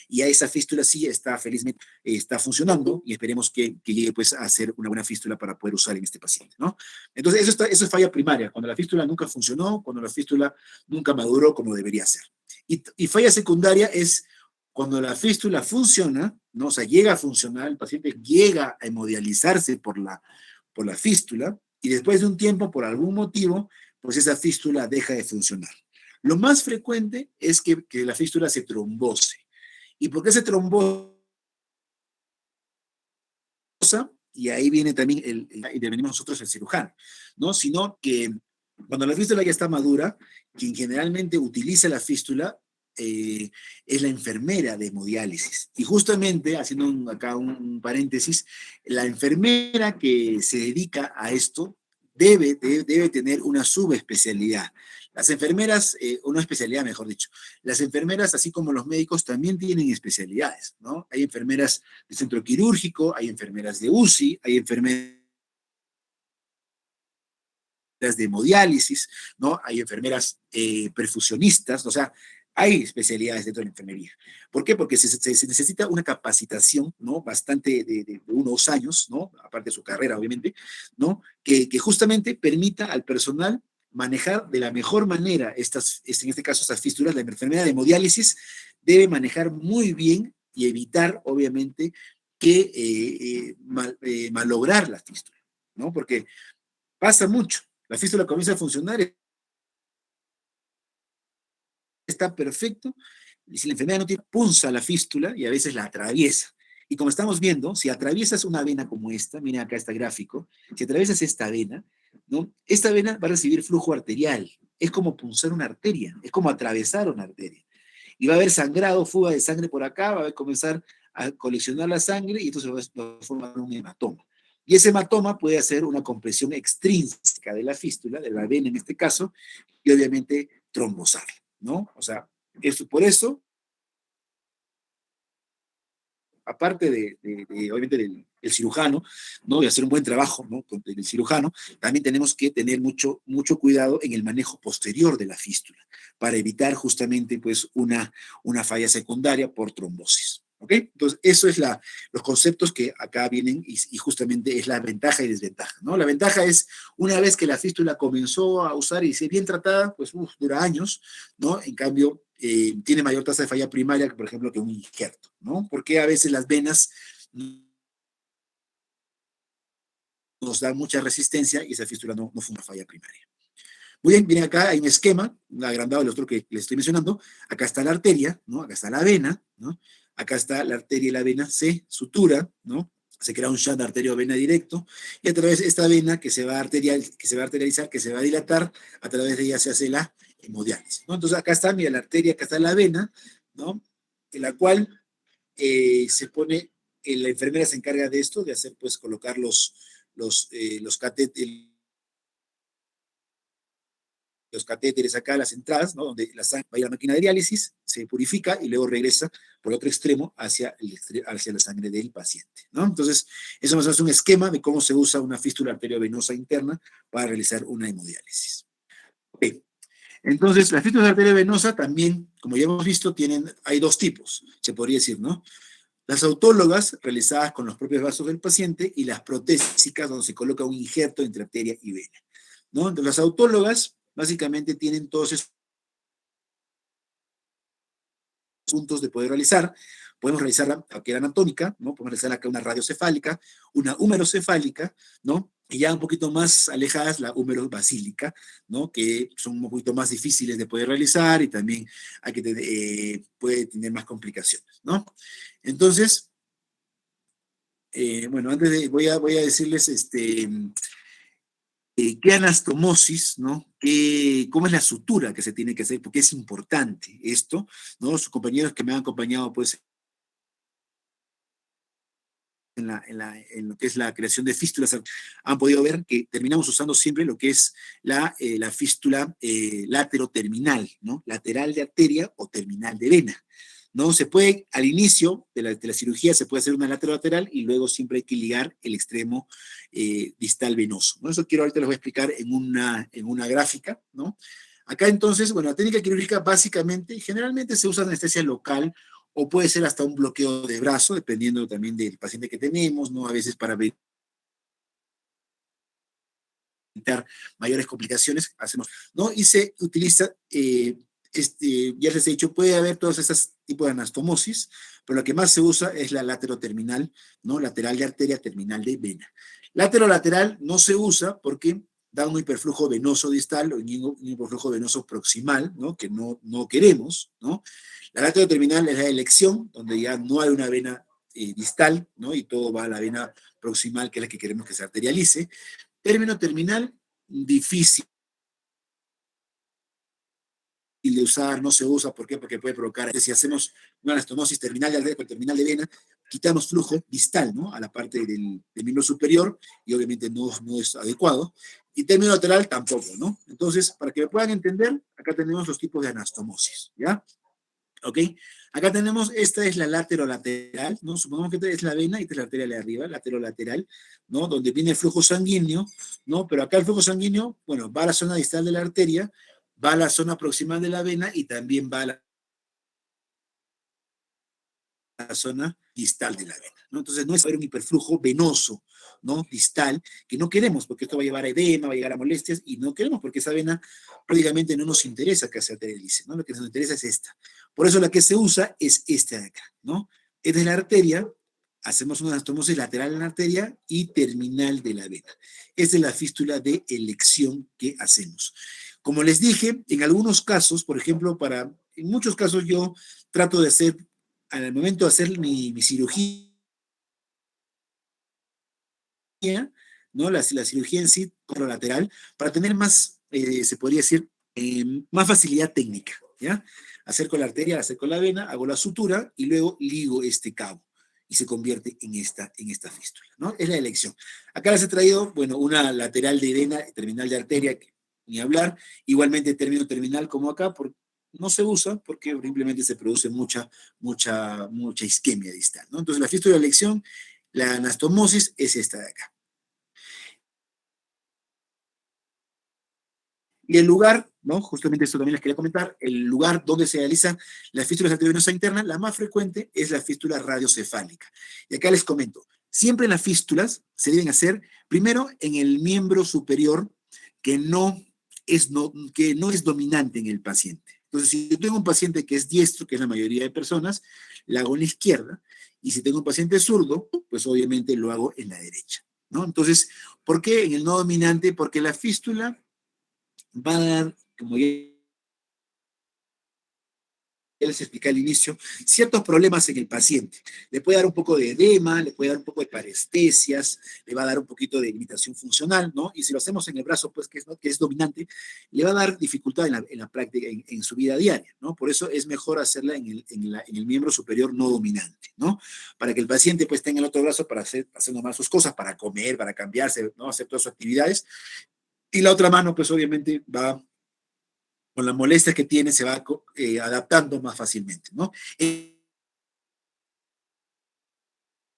y a esa fístula sí está felizmente, está funcionando, y esperemos que llegue pues a ser una buena fístula para poder usar en este paciente, ¿no? Entonces, eso es falla primaria, cuando la fístula nunca funcionó, cuando la fístula nunca maduró como debería ser. Y falla secundaria es cuando la fístula funciona, ¿no? O sea, llega a funcionar, el paciente llega a hemodializarse por la fístula, y después de un tiempo, por algún motivo, pues esa fístula deja de funcionar. Lo más frecuente es que la fístula se trombose. ¿Y por qué se trombosa? Y ahí viene también, intervenimos nosotros el cirujano, ¿no? Sino que cuando la fístula ya está madura, quien generalmente utiliza la fístula es la enfermera de hemodiálisis. Y justamente, haciendo acá un paréntesis, la enfermera que se dedica a esto debe tener una subespecialidad. Las enfermeras, una especialidad mejor dicho, las enfermeras, así como los médicos, también tienen especialidades, ¿no? Hay enfermeras de centro quirúrgico, hay enfermeras de UCI, hay enfermeras de hemodiálisis, ¿no? Hay enfermeras perfusionistas, o sea, hay especialidades dentro de la enfermería. ¿Por qué? Porque se necesita una capacitación, ¿no? Bastante de unos años, ¿no? Aparte de su carrera, obviamente, ¿no? Que justamente permita al personal manejar de la mejor manera en este caso, estas fístulas. La enfermera de hemodiálisis debe manejar muy bien y evitar, obviamente, que malograr la fístula, ¿no? Porque pasa mucho. La fístula comienza a funcionar, está perfecto, y si la enfermedad no tiene, punza la fístula y a veces la atraviesa. Y como estamos viendo, si atraviesas una vena como esta, miren acá este gráfico, si atraviesas esta vena, ¿no? Esta vena va a recibir flujo arterial. Es como punzar una arteria, es como atravesar una arteria. Y va a haber sangrado, fuga de sangre por acá, va a comenzar a coleccionar la sangre y entonces va a formar un hematoma. Y ese hematoma puede hacer una compresión extrínseca de la fístula, de la vena en este caso, y obviamente trombosar, ¿no? O sea, por eso, aparte obviamente del cirujano, ¿no? De hacer un buen trabajo, ¿no? Con el cirujano, también tenemos que tener mucho cuidado en el manejo posterior de la fístula, para evitar justamente, pues, una falla secundaria por trombosis. ¿Ok? Entonces, eso es los conceptos que acá vienen, y justamente es la ventaja y desventaja, ¿no? La ventaja es, una vez que la fístula comenzó a usar y ser bien tratada, pues dura años, ¿no? En cambio, tiene mayor tasa de falla primaria que, por ejemplo, que un injerto, ¿no? Porque a veces las venas nos dan mucha resistencia y esa fístula no fue una falla primaria. Muy bien, miren acá hay un esquema, un agrandado del otro que les estoy mencionando. Acá está la arteria, ¿no? Acá está la vena, ¿no? Acá está la arteria y la vena se sutura, ¿no? Se crea un shunt arterio-vena directo, y a través de esta vena que se va a arterializar, que se va a dilatar, a través de ella se hace la hemodiálisis, ¿no? Entonces acá está, mira, la arteria, acá está la vena, ¿no? En la cual se pone, la enfermera se encarga de esto, de hacer, pues, colocar los catéteres acá, las entradas, ¿no? Donde la sangre va a ir a la máquina de diálisis, se purifica y luego regresa por otro extremo hacia la sangre del paciente, ¿no? Entonces, eso nos hace un esquema de cómo se usa una fístula arteriovenosa interna para realizar una hemodiálisis. Okay. Entonces, la fístula arteriovenosa también, como ya hemos visto, hay dos tipos, se podría decir, ¿no? Las autólogas, realizadas con los propios vasos del paciente, y las protésicas, donde se coloca un injerto entre arteria y vena, ¿no? Entonces, las autólogas básicamente tienen todos esos puntos de poder realizar. Podemos realizar la anatómica, ¿no? Podemos realizar acá una radiocefálica, una humerocefálica, ¿no? y ya un poquito más alejadas la húmero basílica, ¿no? Que son un poquito más difíciles de poder realizar y también puede tener más complicaciones, ¿no? Entonces, bueno, voy a decirles qué anastomosis, ¿no? ¿Cómo es la sutura que se tiene que hacer? Porque es importante esto, ¿no? Sus compañeros que me han acompañado, pues, en lo que es la creación de fístulas, han podido ver que terminamos usando siempre lo que es la fístula lateroterminal, ¿no? Lateral de arteria o terminal de vena. ¿No? Se puede, al inicio de la cirugía, se puede hacer una lateral y luego siempre hay que ligar el extremo distal venoso, ¿no? Eso quiero ahorita les voy a explicar en una gráfica, ¿no? Acá entonces, bueno, la técnica quirúrgica básicamente, generalmente se usa anestesia local o puede ser hasta un bloqueo de brazo, dependiendo también del paciente que tenemos, ¿no? A veces para evitar mayores complicaciones, hacemos, ¿no? Y se utiliza, ya les he dicho, puede haber todos estos tipos de anastomosis, pero lo que más se usa es la lateroterminal, ¿no? Lateral de arteria, terminal de vena. Lateral no se usa porque da un hiperflujo venoso distal o un hiperflujo venoso proximal, ¿no? Que no queremos, ¿no? La lateroterminal es la elección, donde ya no hay una vena distal, ¿no? Y todo va a la vena proximal, que es la que queremos que se arterialice. Término terminal, difícil de usar, no se usa, ¿por qué? Porque puede provocar, si hacemos una anastomosis terminal de arteria con terminal de vena, quitamos flujo distal, ¿no? A la parte del miembro superior, y obviamente no es adecuado. Y término lateral tampoco, ¿no? Entonces, para que me puedan entender, acá tenemos los tipos de anastomosis, ¿ya? ¿Ok? Acá tenemos, esta es la lateral, ¿no? Supongamos que esta es la vena y esta es la arteria de arriba, lateral, ¿no? Donde viene el flujo sanguíneo, ¿no? Pero acá el flujo sanguíneo, bueno, va a la zona distal de la arteria, va a la zona proximal de la vena y también va a la zona distal de la vena, ¿no? Entonces no es haber un hiperflujo venoso, ¿no? Distal, que no queremos, porque esto va a llevar a edema, va a llegar a molestias, y no queremos porque esa vena prácticamente no nos interesa que se arterialice, ¿no? Lo que nos interesa es esta. Por eso la que se usa es esta de acá, ¿no? Es de la arteria, hacemos una anastomosis lateral en la arteria y terminal de la vena. Esa es la fístula de elección que hacemos. Como les dije, en algunos casos, por ejemplo, en muchos casos yo trato de hacer al momento de hacer mi cirugía, ¿no? La cirugía en sí, lateral, para tener más, se podría decir, más facilidad técnica, ¿ya? Hacer con la arteria, hacer con la vena, hago la sutura y luego ligo este cabo y se convierte en esta fístula, ¿no? Es la elección. Acá les he traído, bueno, una lateral de vena, terminal de arteria, ni hablar, igualmente término terminal como acá, no se usa porque simplemente se produce mucha isquemia distal, ¿no? Entonces la fístula de elección, la anastomosis es esta de acá. Y el lugar, ¿no? Justamente esto también les quería comentar, el lugar donde se realiza la fístula arteriovenosa interna, la más frecuente es la fístula radiocefálica. Y acá les comento, siempre las fístulas se deben hacer primero en el miembro superior que no es dominante en el paciente. Entonces, si yo tengo un paciente que es diestro, que es la mayoría de personas, la hago en la izquierda, y si tengo un paciente zurdo, pues obviamente lo hago en la derecha, ¿no? Entonces, ¿por qué en el no dominante? Porque la fístula va a dar, como ya les expliqué al inicio, ciertos problemas en el paciente. Le puede dar un poco de edema, le puede dar un poco de parestesias, le va a dar un poquito de limitación funcional, ¿no? Y si lo hacemos en el brazo, pues que es dominante, le va a dar dificultad en la práctica, en su vida diaria, ¿no? Por eso es mejor hacerla en el miembro superior no dominante, ¿no? Para que el paciente pues tenga el otro brazo para hacer nomás sus cosas, para comer, para cambiarse, ¿no? Hacer todas sus actividades. Y la otra mano pues obviamente va con la molestia que tiene, se va adaptando más fácilmente, ¿no?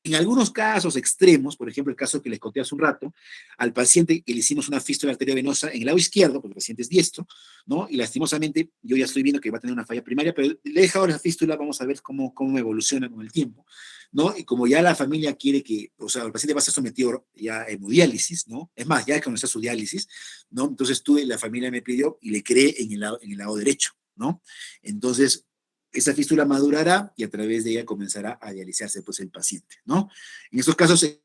En algunos casos extremos, por ejemplo, el caso que les conté hace un rato, al paciente que le hicimos una fístula arteriovenosa en el lado izquierdo, porque el paciente es diestro, ¿no? Y lastimosamente, yo ya estoy viendo que va a tener una falla primaria, pero le he dejado la fístula, vamos a ver cómo evoluciona con el tiempo, ¿no? Y como ya la familia quiere o sea, el paciente va a ser sometido ya a hemodiálisis, ¿no? Es más, ya comenzó su diálisis, ¿no? Entonces la familia me pidió y le creé en el lado derecho, ¿no? Entonces, esa fístula madurará y a través de ella comenzará a dializarse pues el paciente, ¿no? En estos casos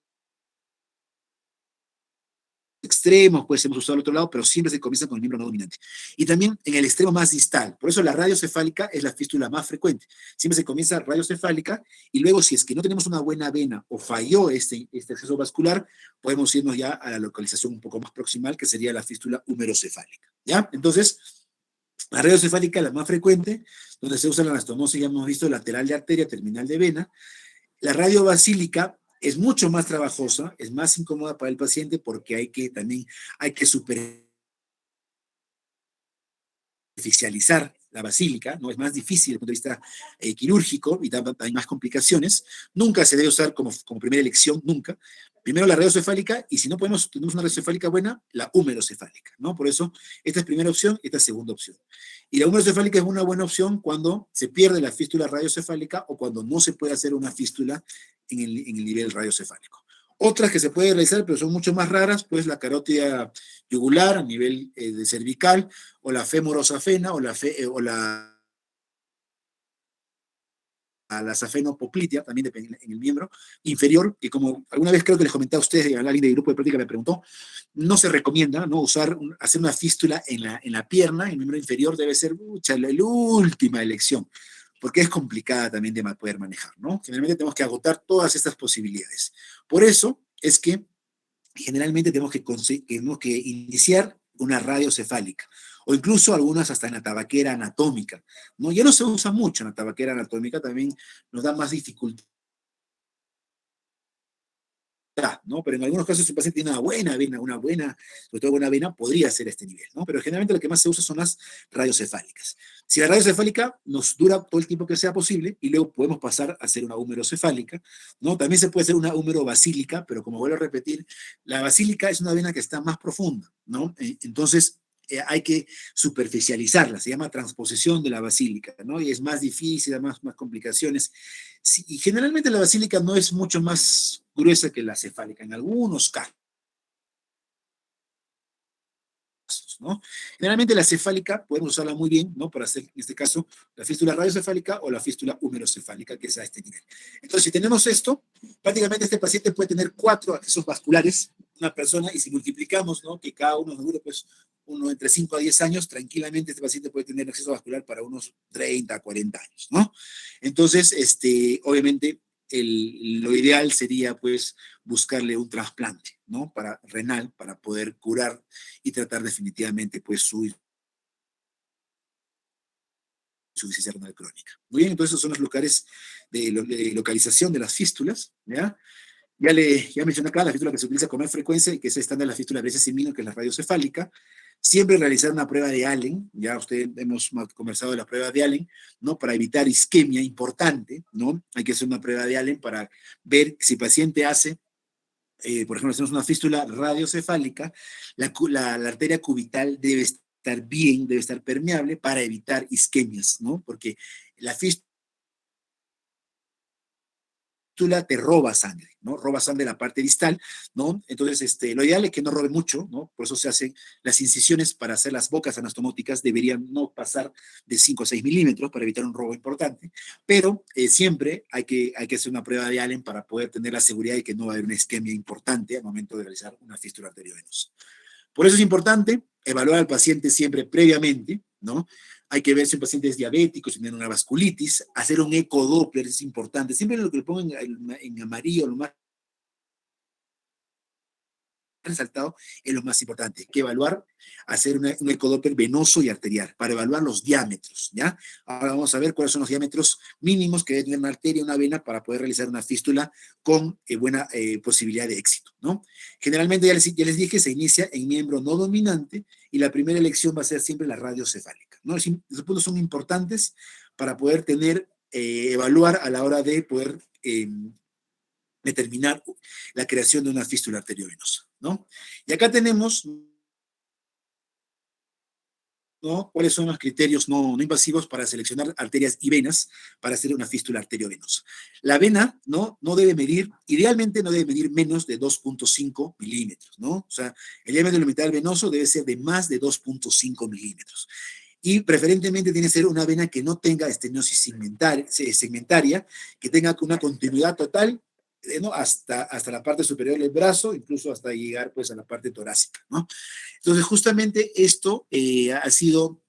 extremos, pues hemos usado al otro lado, pero siempre se comienza con el miembro no dominante. Y también en el extremo más distal. Por eso la radiocefálica es la fístula más frecuente. Siempre se comienza radiocefálica y luego si es que no tenemos una buena vena o falló este acceso vascular, podemos irnos ya a la localización un poco más proximal, que sería la fístula humerocefálica. ¿Ya? Entonces, la radiocefálica es la más frecuente, donde se usa la anastomosis, ya hemos visto, lateral de arteria, terminal de vena. La radiobasílica es mucho más trabajosa, es más incómoda para el paciente porque hay que superficializar la basílica, ¿no? Es más difícil desde el punto de vista quirúrgico y hay más complicaciones. Nunca se debe usar como primera elección, nunca. Primero la radiocefálica y si no tenemos una radiocefálica buena, la húmerocefálica, ¿no? Por eso, esta es primera opción, esta es segunda opción. Y la húmerocefálica es una buena opción cuando se pierde la fístula radiocefálica o cuando no se puede hacer una fístula en el nivel radiocefálico. Otras que se pueden realizar, pero son mucho más raras, pues la carótida yugular a nivel de cervical, o la femorosafena, o la safenopoplitea, también depende en el miembro inferior, que como alguna vez creo que les comenté a ustedes, alguien del grupo de práctica me preguntó, no se recomienda, ¿no? Hacer una fístula en la pierna, en el miembro inferior debe ser la última elección, porque es complicada también de poder manejar, ¿no? Generalmente tenemos que agotar todas estas posibilidades. Por eso es que generalmente tenemos que iniciar una radiocefálica, o incluso algunas hasta en la tabaquera anatómica, ¿no? Ya no se usa mucho en la tabaquera anatómica, también nos da más dificultad, ¿no? Pero en algunos casos, si el paciente tiene una buena vena, sobre todo buena vena, podría ser este nivel, ¿no? Pero generalmente lo que más se usa son las radiocefálicas. Si la radiocefálica nos dura todo el tiempo que sea posible y luego podemos pasar a hacer una húmerocefálica, ¿no? También se puede hacer una húmerobasílica, pero como vuelvo a repetir, la basílica es una vena que está más profunda, ¿no? Entonces, hay que superficializarla, se llama transposición de la basílica, ¿no? Y es más difícil, da más complicaciones. Sí, y generalmente la basílica no es mucho más gruesa que la cefálica, en algunos casos, ¿no? Generalmente la cefálica podemos usarla muy bien, ¿no? Para hacer, en este caso, la fístula radiocefálica o la fístula humerocefálica, que es a este nivel. Entonces, si tenemos esto, prácticamente este paciente puede tener 4 accesos vasculares, una persona, y si multiplicamos, ¿no? Que cada uno nos dure, pues, uno entre 5 a 10 años, tranquilamente este paciente puede tener acceso vascular para unos 30 a 40 años, ¿no? Entonces, obviamente, lo ideal sería, pues, buscarle un trasplante, ¿no? Renal, para poder curar y tratar definitivamente, pues, su insuficiencia renal crónica. Muy bien, entonces esos son los lugares de localización de las fístulas, ¿ya? Ya mencioné acá la fístula que se utiliza con más frecuencia y que es estándar la fístula Bessel-Semino, que es la radiocefálica. Siempre realizar una prueba de Allen, ya hemos conversado de la prueba de Allen, ¿no? Para evitar isquemia importante, ¿no? Hay que hacer una prueba de Allen para ver si el paciente hace por ejemplo, si tenemos una fístula radiocefálica, la arteria cubital debe estar bien, debe estar permeable para evitar isquemias, ¿no? Porque la fístula te roba sangre, ¿no? Roba sangre de la parte distal, ¿no? Entonces, lo ideal es que no robe mucho, ¿no? Por eso se hacen las incisiones para hacer las bocas anastomóticas, deberían no pasar de 5 a 6 milímetros para evitar un robo importante, pero siempre hay que hacer una prueba de Allen para poder tener la seguridad de que no va a haber una isquemia importante al momento de realizar una fístula arteriovenosa. Por eso es importante evaluar al paciente siempre previamente, ¿no? Hay que ver si el paciente es diabético, si tiene una vasculitis, hacer un ecodoppler es importante. Siempre lo que le pongo en amarillo, lo más resaltado, es lo más importante, que evaluar, hacer un ecodoppler venoso y arterial para evaluar los diámetros, ¿ya? Ahora vamos a ver cuáles son los diámetros mínimos que debe tener una arteria, una vena para poder realizar una fístula con buena posibilidad de éxito, ¿no? Generalmente, ya les dije, se inicia en miembro no dominante y la primera elección va a ser siempre la radiocefálica, ¿no? Esos puntos son importantes para poder evaluar a la hora de poder determinar la creación de una fístula arteriovenosa, ¿no? Y acá tenemos, ¿no? ¿Cuáles son los criterios no invasivos para seleccionar arterias y venas para hacer una fístula arteriovenosa? La vena, no debe medir, idealmente no debe medir menos de 2.5 milímetros, ¿no? O sea, el diámetro lumbilical venoso debe ser de más de 2.5 milímetros. Y preferentemente tiene que ser una vena que no tenga estenosis segmentaria, que tenga una continuidad total ¿no? Hasta la parte superior del brazo, incluso hasta llegar pues a la parte torácica, ¿no? Entonces, justamente esto ha sido,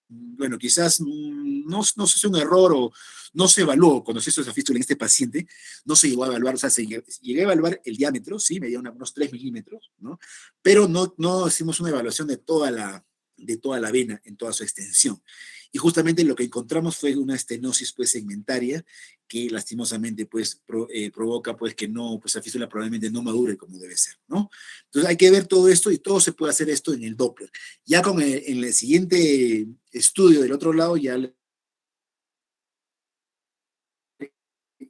bueno, quizás no sé si es un error o no se evaluó cuando se hizo esa fístula en este paciente, no se llegó a evaluar, o sea, llegué a evaluar el diámetro, sí, medía unos 3 milímetros, ¿no? Pero no hicimos una evaluación de toda la vena en toda su extensión. Y justamente lo que encontramos fue una estenosis pues segmentaria que lastimosamente pues provoca pues que no, pues la fístula probablemente no madure como debe ser, ¿no? Entonces hay que ver todo esto y todo se puede hacer esto en el Doppler. Ya en el siguiente estudio del otro lado ya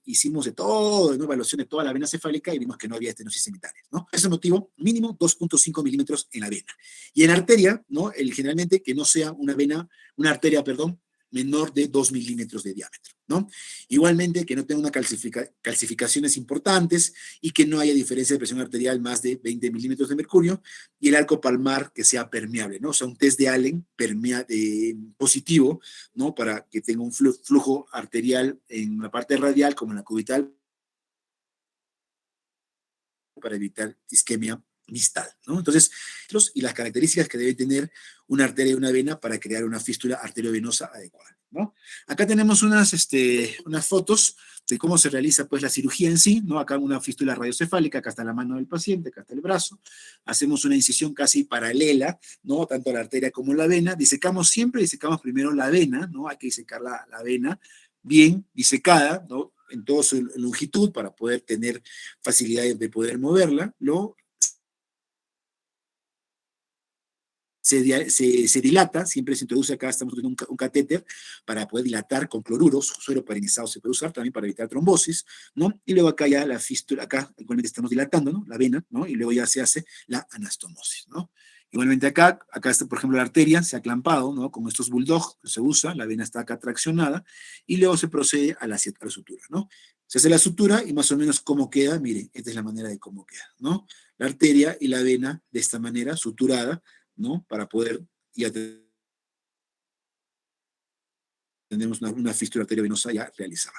hicimos de todo, una evaluación de toda la vena cefálica y vimos que no había estenosis segmentaria, ¿no? Ese es el motivo mínimo 2.5 milímetros en la vena. Y en arteria, ¿no? Generalmente que no sea una arteria, perdón, menor de 2 milímetros de diámetro, ¿no? Igualmente que no tenga una calcificaciones importantes y que no haya diferencia de presión arterial más de 20 milímetros de mercurio y el arco palmar que sea permeable, ¿no? O sea, un test de Allen positivo, ¿no? Para que tenga un flujo arterial en la parte radial como en la cubital para evitar isquemia distal, ¿no? Entonces, y las características que debe tener una arteria y una vena para crear una fístula arteriovenosa adecuada, ¿no? Acá tenemos unas fotos de cómo se realiza pues la cirugía en sí, ¿no? Acá una fístula radiocefálica, acá está la mano del paciente, acá está el brazo, hacemos una incisión casi paralela, ¿no? Tanto la arteria como la vena, disecamos primero la vena, ¿no? Hay que disecar la vena bien disecada, ¿no? En toda su longitud para poder tener facilidad de poder moverla, ¿no? Se dilata, siempre se introduce acá, estamos usando un catéter para poder dilatar con cloruros, suero parenizado se puede usar también para evitar trombosis, ¿no? Y luego acá ya la fístula, acá igualmente estamos dilatando, ¿no? La vena, ¿no? Y luego ya se hace la anastomosis, ¿no? Igualmente acá está, por ejemplo, la arteria, se ha clampado, ¿no? Con estos bulldog que se usa, la vena está acá traccionada, y luego se procede a la sutura, ¿no? Se hace la sutura y más o menos cómo queda, miren, esta es la manera de cómo queda, ¿no? La arteria y la vena de esta manera, suturada, ¿no? Para poder ya tenemos una fístula arteriovenosa ya realizada.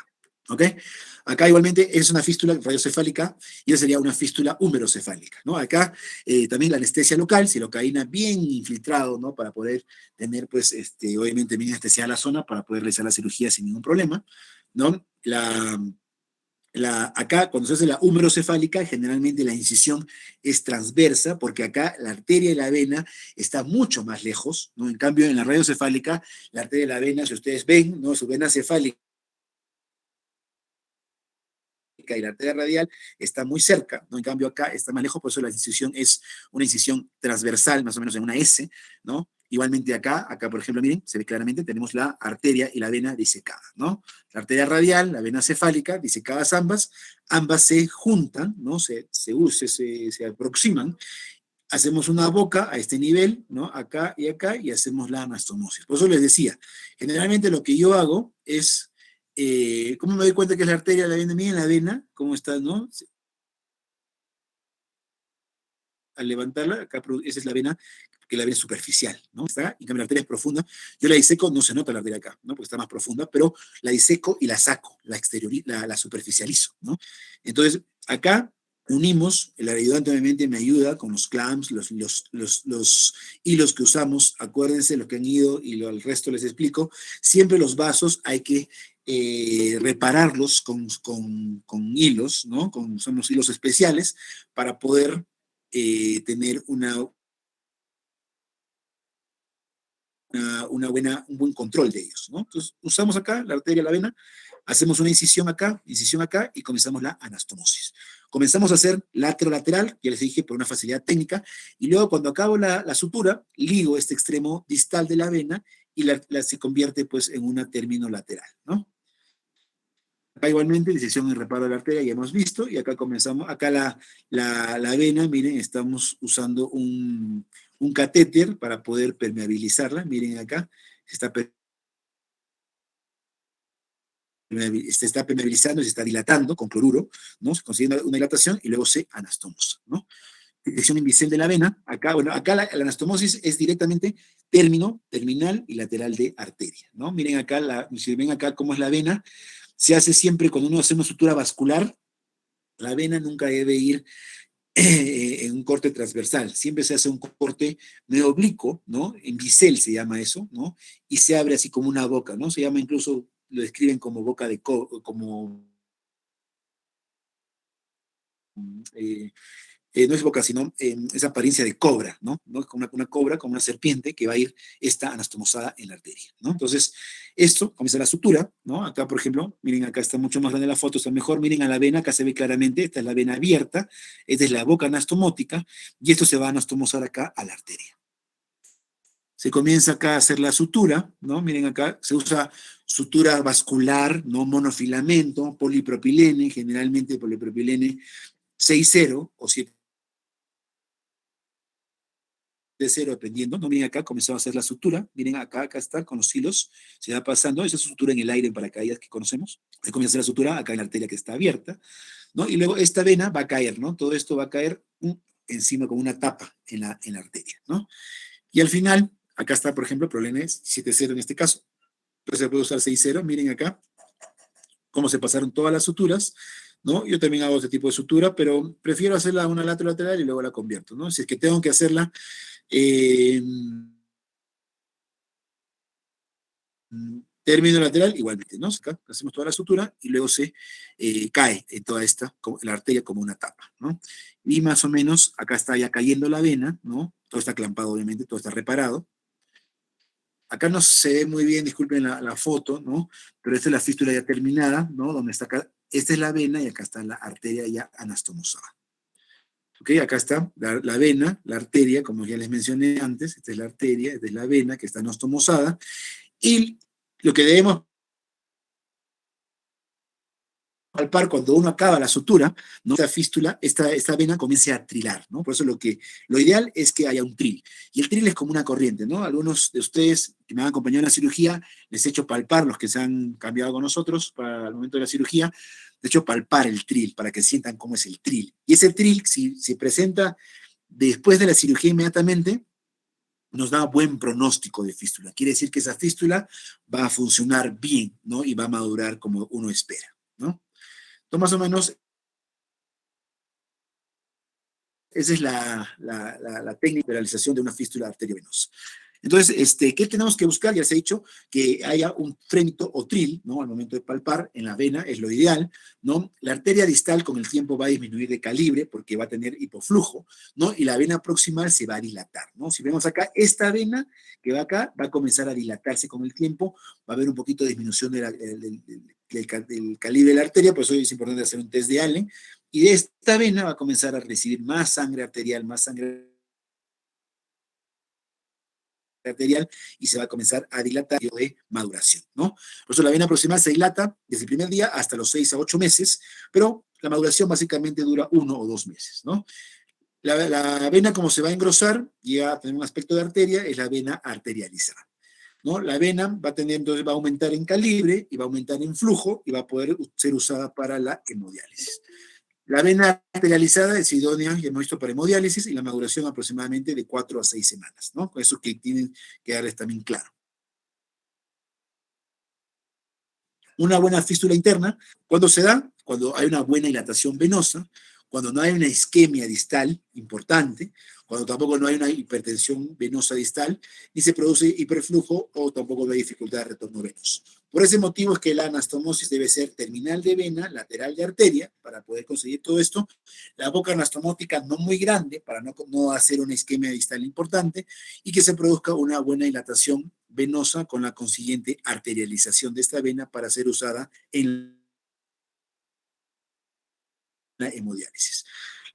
¿Ok? Acá igualmente es una fístula radiocefálica y esa sería una fístula húmerocefálica, ¿no? Acá también la anestesia local, silocaína bien infiltrado, ¿no? Para poder tener, pues, obviamente bien anestesiada la zona para poder realizar la cirugía sin ningún problema, ¿no? Acá, cuando se hace la húmerocefálica, generalmente la incisión es transversa, porque acá la arteria y la vena está mucho más lejos, ¿no? En cambio, en la radiocefálica, la arteria y la vena, si ustedes ven, ¿no? Su vena cefálica y la arteria radial está muy cerca, ¿no? En cambio, acá está más lejos, por eso la incisión es una incisión transversal, más o menos en una S, ¿no? Igualmente acá, por ejemplo, miren, se ve claramente, tenemos la arteria y la vena disecada, ¿no? La arteria radial, la vena cefálica, disecadas ambas se juntan, ¿no? Se aproximan, hacemos una boca a este nivel, ¿no? Acá, y hacemos la anastomosis. Por eso les decía, generalmente lo que yo hago es, ¿cómo me doy cuenta que es la arteria, la vena? Miren la vena, cómo está, ¿no? Al levantarla, acá esa es la vena, que la vena es superficial, ¿no? Está, y cambio la arteria es profunda. Yo la diseco, no se nota la arteria acá, ¿no? Porque está más profunda, pero la diseco y la saco, la superficializo, ¿no? Entonces, acá unimos, el ayudante obviamente me ayuda con los clamps, los hilos que usamos, acuérdense lo que han ido y el resto les explico. Siempre los vasos hay que repararlos con hilos, ¿no? Son los hilos especiales para poder tener un buen control de ellos, ¿no? Entonces, usamos acá la arteria, la vena, hacemos una incisión acá y comenzamos la anastomosis. Comenzamos a hacer lateral, ya les dije, por una facilidad técnica, y luego cuando acabo la sutura, ligo este extremo distal de la vena y se convierte pues en una término lateral, ¿no? Acá igualmente, decisión y reparo de la arteria, ya hemos visto, y acá comenzamos, acá la vena, miren, estamos usando un catéter para poder permeabilizarla, miren acá, se está permeabilizando, se está dilatando con cloruro, ¿no? Se consigue una dilatación y luego se anastomosa, ¿no? Dirección invisível de la vena, acá, bueno, acá la anastomosis es directamente terminal y lateral de arteria, ¿no? Miren acá, si ven acá cómo es la vena, se hace siempre cuando uno hace una sutura vascular, la vena nunca debe ir en un corte transversal, siempre se hace un corte medio oblicuo, ¿no? En bisel se llama eso, ¿no? Y se abre así como una boca, ¿no? Se llama incluso, lo describen como boca de, como, eh, no es boca, sino esa apariencia de cobra, ¿no? ¿No? Como una cobra, como una serpiente que va a ir esta anastomosada en la arteria, ¿no? Entonces, esto comienza la sutura, ¿no? Acá, por ejemplo, miren, acá está mucho más grande la foto, está mejor, miren a la vena, acá se ve claramente, esta es la vena abierta, esta es la boca anastomótica, y esto se va a anastomosar acá a la arteria. Se comienza acá a hacer la sutura, ¿no? Miren acá, se usa sutura vascular, no monofilamento, polipropilene, generalmente polipropilene 6,0 o 7 de 0, dependiendo, ¿no? Miren acá, comenzó a hacer la sutura, miren acá está, con los hilos, se va pasando, esa es sutura en el aire en paracaídas que conocemos, se comienza a hacer la sutura acá en la arteria que está abierta, ¿no? Y luego esta vena va a caer, ¿no? Todo esto va a caer encima como una tapa en la arteria, ¿no? Y al final, acá está, por ejemplo, problema es 7,0 en este caso, entonces se puede usar 6,0, miren acá cómo se pasaron todas las suturas, ¿no? Yo también hago este tipo de sutura, pero prefiero hacerla una lateral y luego la convierto, ¿no? Si es que tengo que hacerla eh, término lateral, igualmente, ¿no? Acá hacemos toda la sutura y luego se cae en toda esta, la arteria como una tapa, ¿no? Y más o menos acá está ya cayendo la vena, ¿no? Todo está clampado, obviamente, todo está reparado. Acá no se ve muy bien, disculpen la foto, ¿no? Pero esta es la fístula ya terminada, ¿no? Donde está acá, esta es la vena y acá está la arteria ya anastomosada. ¿Ok? Acá está la vena, la arteria, como ya les mencioné antes, esta es la arteria, esta es la vena que está anastomosada, y lo que debemos palpar cuando uno acaba la sutura, ¿no? Esta fístula, esta vena comienza a trilar, ¿no? Por eso lo ideal es que haya un tril. Y el tril es como una corriente, ¿no? Algunos de ustedes que me han acompañado en la cirugía, les he hecho palpar, los que se han cambiado con nosotros para el momento de la cirugía, les he hecho palpar el tril para que sientan cómo es el tril. Y ese tril, si se presenta después de la cirugía inmediatamente, nos da buen pronóstico de fístula. Quiere decir que esa fístula va a funcionar bien, ¿no? Y va a madurar como uno espera, ¿no? Entonces, más o menos, esa es la técnica de realización de una fístula arteriovenosa. Entonces, ¿qué tenemos que buscar? Ya se ha dicho que haya un frénito o tril, ¿no? Al momento de palpar en la vena es lo ideal, ¿no? La arteria distal con el tiempo va a disminuir de calibre porque va a tener hipoflujo, ¿no? Y la vena proximal se va a dilatar, ¿no? Si vemos acá, esta vena que va acá va a comenzar a dilatarse con el tiempo, va a haber un poquito de disminución del calibre de la arteria, por eso es importante hacer un test de Allen, y de esta vena va a comenzar a recibir más sangre arterial, más sangre arterial y se va a comenzar a dilatar de maduración, ¿no? Por eso la vena proximal se dilata desde el primer día hasta los 6 a 8 meses, pero la maduración básicamente dura 1 o 2 meses, ¿no? La vena, como se va a engrosar, llega a tener un aspecto de arteria, es la vena arterializada, ¿no? La vena va a tener, entonces va a aumentar en calibre y va a aumentar en flujo y va a poder ser usada para la hemodiálisis. La vena arterializada es idónea, ya hemos visto, para hemodiálisis y la maduración aproximadamente de 4 a 6 semanas, ¿no? Eso que tienen que darles también claro. Una buena fístula interna, ¿cuándo se da? Cuando hay una buena dilatación venosa, cuando no hay una isquemia distal importante, cuando tampoco no hay una hipertensión venosa distal, ni se produce hiperflujo o tampoco no hay dificultad de retorno venoso. Por ese motivo es que la anastomosis debe ser terminal de vena, lateral de arteria, para poder conseguir todo esto. La boca anastomótica no muy grande, para no hacer una isquemia distal importante, y que se produzca una buena dilatación venosa con la consiguiente arterialización de esta vena para ser usada en la hemodiálisis.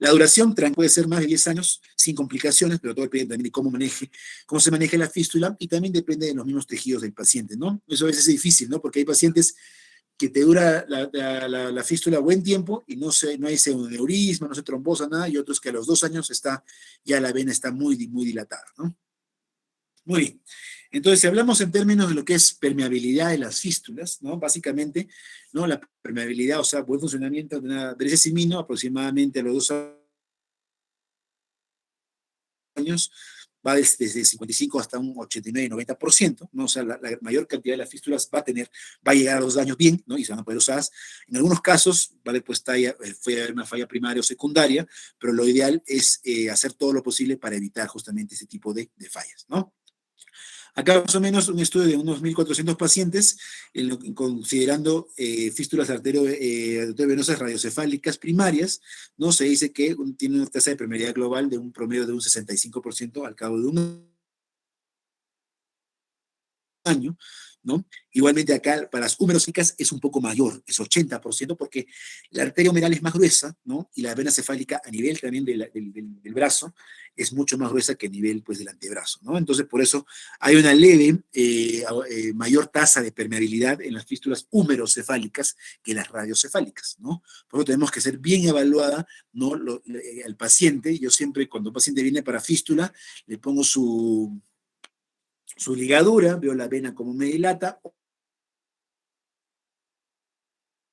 La duración puede ser más de 10 años sin complicaciones, pero todo depende también de cómo se maneja la fístula y también depende de los mismos tejidos del paciente, ¿no? Eso a veces es difícil, ¿no? Porque hay pacientes que te dura la fístula buen tiempo y no hay pseudoneurisma, no se trombosa, nada, y otros que a los 2 años ya la vena está muy dilatada, ¿no? Muy bien. Entonces, si hablamos en términos de lo que es permeabilidad de las fístulas, ¿no? Básicamente, ¿no? La permeabilidad, o sea, buen funcionamiento de una brececimino aproximadamente a los 2 años va desde 55 hasta un 89-90%, ¿no? O sea, la mayor cantidad de las fístulas va a llegar a los daños bien, ¿no? Y se van a poder usadas. En algunos casos, ¿vale? Pues puede haber una falla primaria o secundaria, pero lo ideal es hacer todo lo posible para evitar justamente ese tipo de fallas, ¿no? Acá más o menos un estudio de unos 1.400 pacientes, considerando fístulas arteriovenosas radiocefálicas primarias, ¿no? Se dice que tiene una tasa de permeabilidad global de un promedio de un 65% al cabo de un año, ¿no? Igualmente acá para las húmerocíclicas es un poco mayor, es 80%, porque la arteria humeral es más gruesa, ¿no? Y la vena cefálica a nivel también del brazo es mucho más gruesa que a nivel, pues, del antebrazo, ¿no? Entonces, por eso hay una leve mayor tasa de permeabilidad en las fístulas húmerocefálicas que las radiocefálicas, ¿no? Por eso tenemos que ser bien evaluada, ¿no? Al paciente. Yo siempre, cuando un paciente viene para fístula, le pongo su ligadura, veo la vena como me dilata,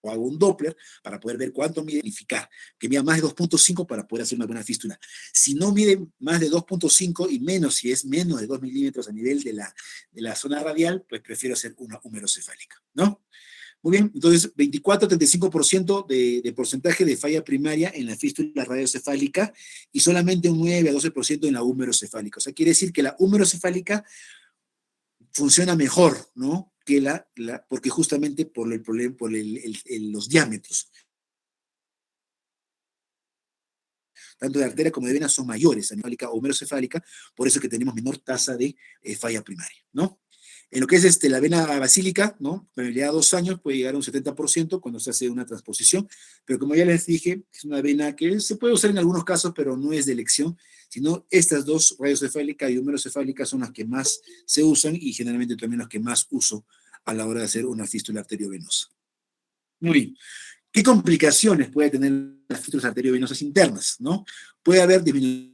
o hago un Doppler para poder ver cuánto mide, verificar que mida más de 2.5 para poder hacer una buena fístula. Si no mide más de 2.5 y menos, si es menos de 2 milímetros a nivel de la zona radial, pues prefiero hacer una humerocefálica, ¿no? Muy bien, entonces 24-35% de porcentaje de falla primaria en la fístula radiocefálica y solamente un 9-12% en la húmerocefálica. O sea, quiere decir que la húmerocefálica funciona mejor, ¿no? Porque justamente por el problema, por los diámetros, tanto de arteria como de vena son mayores, anemólica o homerocefálica, por eso que tenemos menor tasa de falla primaria, ¿no? En lo que es la vena basílica, ¿no? Permeabilidad a 2 años puede llegar a un 70% cuando se hace una transposición, pero como ya les dije, es una vena que se puede usar en algunos casos, pero no es de elección, sino estas dos, radiocefálica y humerocefálica, son las que más se usan y generalmente también las que más uso a la hora de hacer una fístula arteriovenosa. Muy bien. ¿Qué complicaciones puede tener las fístulas arteriovenosas internas, no? Puede haber disminución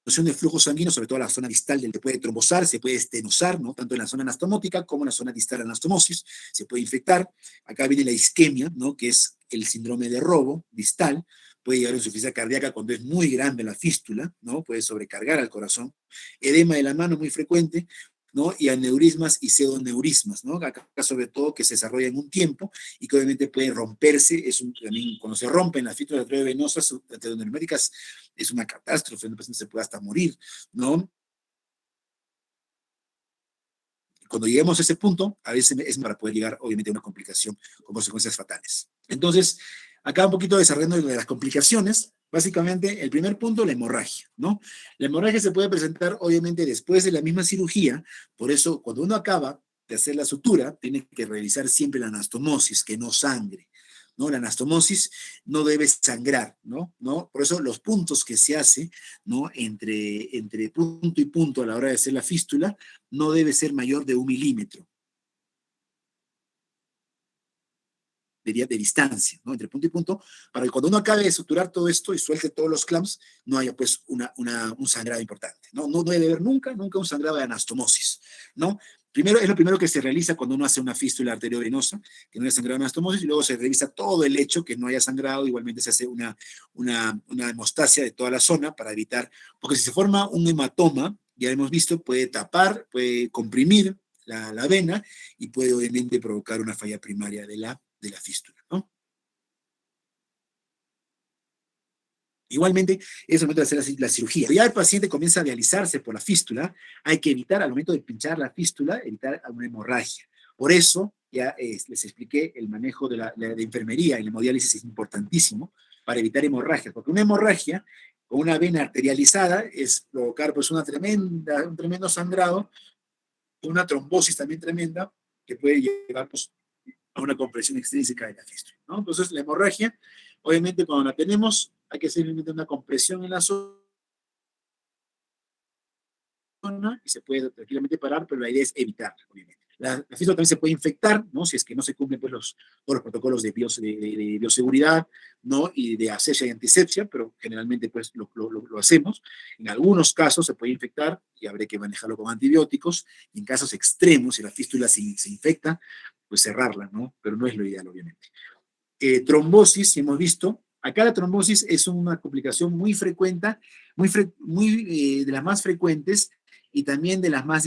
de flujo sanguíneo, sobre todo en la zona distal del que puede trombosar, se puede estenosar, ¿no? Tanto en la zona anastomótica como en la zona distal de anastomosis, se puede infectar. Acá viene la isquemia, ¿no? Que es el síndrome de robo distal, puede llegar a insuficiencia cardíaca cuando es muy grande la fístula, ¿no? Puede sobrecargar al corazón. Edema de la mano muy frecuente, ¿no? Y aneurismas y pseudoneurismas, ¿no? Acá sobre todo que se desarrolla en un tiempo y que obviamente puede romperse, también cuando se rompen las fístulas arteriovenosas, arteriovenométricas, es una catástrofe, el paciente se puede hasta morir, ¿no? Cuando lleguemos a ese punto, a veces es para poder llegar, obviamente, a una complicación con consecuencias fatales. Entonces, acá un poquito desarrollando de las complicaciones, básicamente, el primer punto, la hemorragia, ¿no? La hemorragia se puede presentar, obviamente, después de la misma cirugía, por eso, cuando uno acaba de hacer la sutura, tiene que revisar siempre la anastomosis, que no sangre, ¿no? La anastomosis no debe sangrar, ¿no? ¿No? Por eso los puntos que se hace, ¿no? Entre punto y punto a la hora de hacer la fístula, no debe ser mayor de 1 milímetro de distancia, ¿no? Entre punto y punto, para que cuando uno acabe de suturar todo esto y suelte todos los clamps, no haya pues un sangrado importante, ¿no? No debe haber nunca un sangrado de anastomosis, ¿no? Primero, es lo primero que se realiza cuando uno hace una fístula arteriovenosa, que no haya sangrado de anastomosis, y luego se revisa todo el hecho que no haya sangrado, igualmente se hace una hemostasia de toda la zona para evitar, porque si se forma un hematoma, ya hemos visto, puede tapar, puede comprimir la vena y puede obviamente provocar una falla primaria de la fístula, ¿no? Igualmente, es el momento de hacer la cirugía. Cuando ya el paciente comienza a dializarse por la fístula, hay que evitar, al momento de pinchar la fístula, evitar una hemorragia. Por eso, ya les expliqué, el manejo de enfermería en la hemodiálisis es importantísimo para evitar hemorragias, porque una hemorragia con una vena arterializada es provocar pues un tremendo sangrado, una trombosis también tremenda, que puede llevar pues, a una compresión extrínseca de la fístula, ¿no? Entonces, la hemorragia, obviamente, cuando la tenemos, hay que hacer una compresión en la zona y se puede tranquilamente parar, pero la idea es evitarla, obviamente. La fístula también se puede infectar, ¿no? Si es que no se cumplen pues, todos los protocolos de bioseguridad, ¿no? Y de asepsia y antisepsia, pero generalmente pues lo hacemos. En algunos casos se puede infectar y habrá que manejarlo con antibióticos. Y en casos extremos, si la fístula se infecta, pues cerrarla, ¿no? Pero no es lo ideal, obviamente. Trombosis, hemos visto, Acá la trombosis es una complicación muy frecuente, de las más frecuentes y también de las más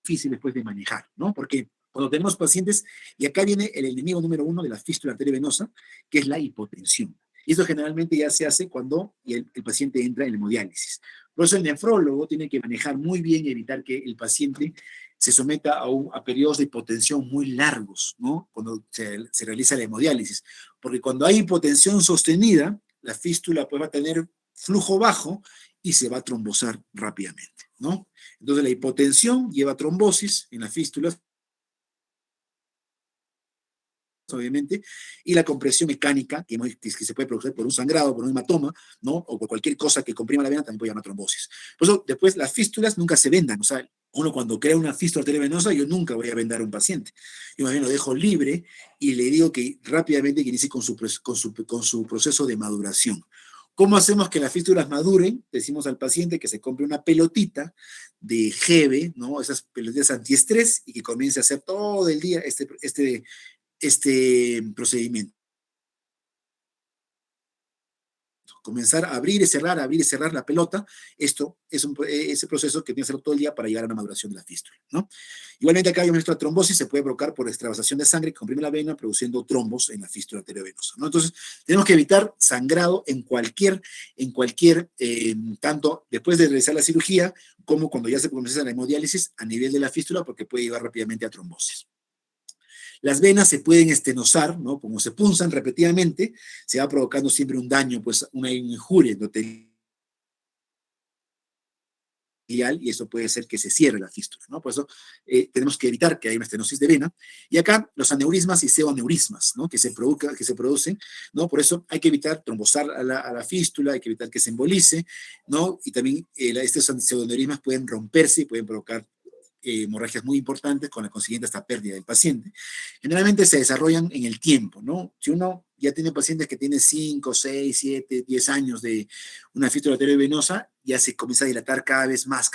difíciles pues, de manejar, ¿no? Porque cuando tenemos pacientes, y acá viene el enemigo número uno de la fístula arteriovenosa, que es la hipotensión. Y eso generalmente ya se hace cuando el paciente entra en hemodiálisis. Por eso el nefrólogo tiene que manejar muy bien y evitar que el paciente se someta a periodos de hipotensión muy largos, ¿no? Cuando se realiza la hemodiálisis. Porque cuando hay hipotensión sostenida, la fístula pues, va a tener flujo bajo y se va a trombosar rápidamente, ¿no? Entonces la hipotensión lleva a trombosis en las fístulas, obviamente, y la compresión mecánica, que se puede producir por un sangrado, por un hematoma, ¿no? O por cualquier cosa que comprima la vena, también puede llamar trombosis. Por eso, después, las fístulas nunca se vendan. O sea, uno cuando crea una fístula arteriovenosa, yo nunca voy a vendar a un paciente. Yo más bien lo dejo libre y le digo que rápidamente que inicie con su proceso de maduración. ¿Cómo hacemos que las fístulas maduren? Decimos al paciente que se compre una pelotita de Geve, ¿no? Esas pelotitas antiestrés y que comience a hacer todo el día este procedimiento. Comenzar a abrir y cerrar la pelota. Esto es ese proceso que tiene que hacerlo todo el día para llegar a una maduración de la fístula, ¿no? Igualmente acá nuestra trombosis se puede provocar por extravasación de sangre que comprime la vena produciendo trombos en la fístula arteriovenosa, ¿no? Entonces tenemos que evitar sangrado en cualquier tanto después de realizar la cirugía como cuando ya se comienza la hemodiálisis a nivel de la fístula porque puede llevar rápidamente a trombosis. Las venas se pueden estenosar, ¿no? Como se punzan repetidamente, se va provocando siempre un daño, pues una injuria endotelial, y eso puede hacer que se cierre la fístula, ¿no? Por eso tenemos que evitar que haya una estenosis de vena. Y acá los aneurismas y pseudoaneurismas, ¿no? Que se producen, ¿no? Por eso hay que evitar trombosar a la fístula, hay que evitar que se embolice, ¿no? Y también estos pseudoaneurismas pueden romperse y pueden provocar hemorragias muy importantes con la consiguiente hasta pérdida del paciente. Generalmente se desarrollan en el tiempo, ¿no? Si uno ya tiene pacientes que tienen 5, 6, 7, 10 años de una fístula arteriovenosa, ya se comienza a dilatar cada vez más,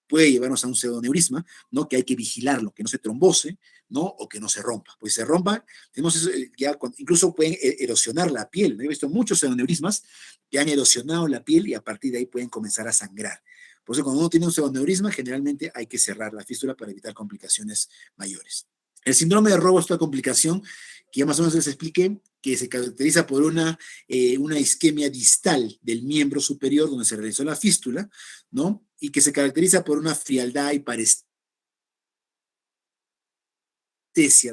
puede llevarnos a un pseudoneurisma, ¿no? Que hay que vigilarlo, que no se trombose, ¿no? O que no se rompa. Pues si se rompa, tenemos eso, incluso pueden erosionar la piel, ¿no? He visto muchos pseudoneurismas que han erosionado la piel y a partir de ahí pueden comenzar a sangrar. Por eso cuando uno tiene un pseudoneurisma, generalmente hay que cerrar la fístula para evitar complicaciones mayores. El síndrome de Robo es una complicación que ya más o menos les expliqué, que se caracteriza por una isquemia distal del miembro superior donde se realizó la fístula, ¿no? Y que se caracteriza por una frialdad y parestesia,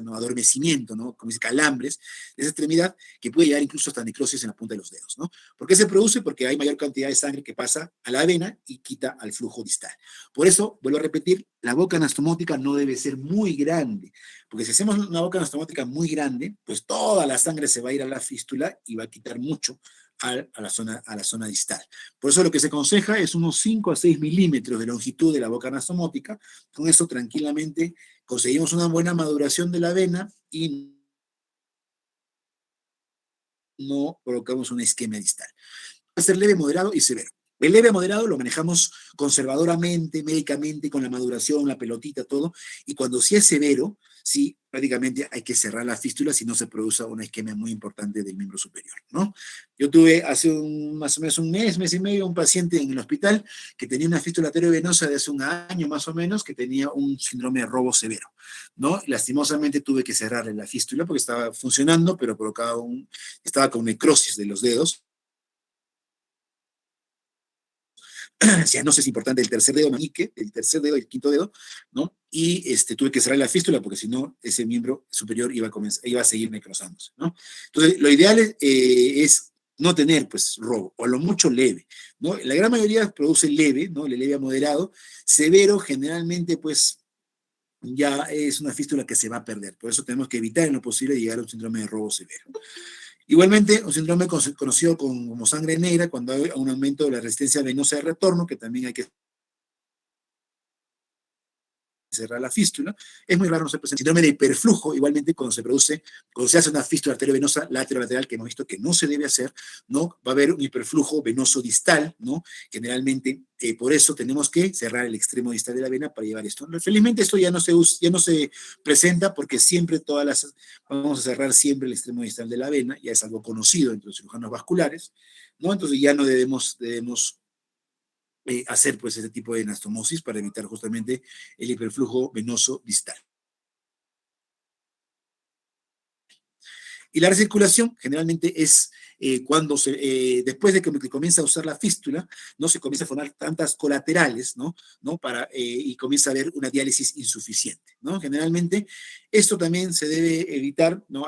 ¿no? Adormecimiento, ¿no? Como dice, calambres de esa extremidad que puede llegar incluso hasta necrosis en la punta de los dedos, ¿no? ¿Por qué se produce? Porque hay mayor cantidad de sangre que pasa a la vena y quita al flujo distal. Por eso, vuelvo a repetir, la boca anastomótica no debe ser muy grande, porque si hacemos una boca anastomótica muy grande, pues toda la sangre se va a ir a la fístula y va a quitar mucho a la zona distal. Por eso lo que se aconseja es unos 5 a 6 milímetros de longitud de la boca anastomótica. Con eso tranquilamente conseguimos una buena maduración de la vena y no provocamos una isquemia distal. Puede ser leve, moderado y severo. El leve moderado lo manejamos conservadoramente, médicamente, con la maduración, la pelotita, todo. Y cuando sí es severo, sí, prácticamente hay que cerrar la fístula si no se produce una isquemia muy importante del miembro superior, ¿no? Yo tuve hace más o menos un mes y medio, un paciente en el hospital que tenía una fístula arteriovenosa de hace un año más o menos, que tenía un síndrome de Robo severo, ¿no? Lastimosamente tuve que cerrarle la fístula porque estaba funcionando, pero estaba con necrosis de los dedos. Cianosis importante del tercer dedo meñique, el tercer dedo y el quinto dedo, ¿no? Y tuve que cerrar la fístula porque si no, ese miembro superior iba a seguir necrosándose, ¿no? Entonces, lo ideal es no tener, pues, robo, o a lo mucho leve, ¿no? La gran mayoría produce leve, ¿no? El leve a moderado. Severo, generalmente, pues, ya es una fístula que se va a perder. Por eso tenemos que evitar en lo posible llegar a un síndrome de Robo severo. Igualmente, un síndrome conocido como sangre negra, cuando hay un aumento de la resistencia venosa de retorno, que también hay que cerrar la fístula. Es muy raro, no se presenta. Síndrome de hiperflujo, igualmente cuando se hace una fístula arteriovenosa laterolateral, que hemos visto que no se debe hacer, ¿no? Va a haber un hiperflujo venoso distal, ¿no? Generalmente, por eso tenemos que cerrar el extremo distal de la vena para llevar esto. Felizmente esto ya no se presenta porque siempre vamos a cerrar siempre el extremo distal de la vena, ya es algo conocido entre los cirujanos vasculares, ¿no? Entonces ya no debemos hacer pues ese tipo de anastomosis para evitar justamente el hiperflujo venoso distal. Y la recirculación generalmente es cuando después de que comienza a usar la fístula, no se comienza a formar tantas colaterales, ¿no? Y comienza a haber una diálisis insuficiente, ¿no? Generalmente esto también se debe evitar, ¿no?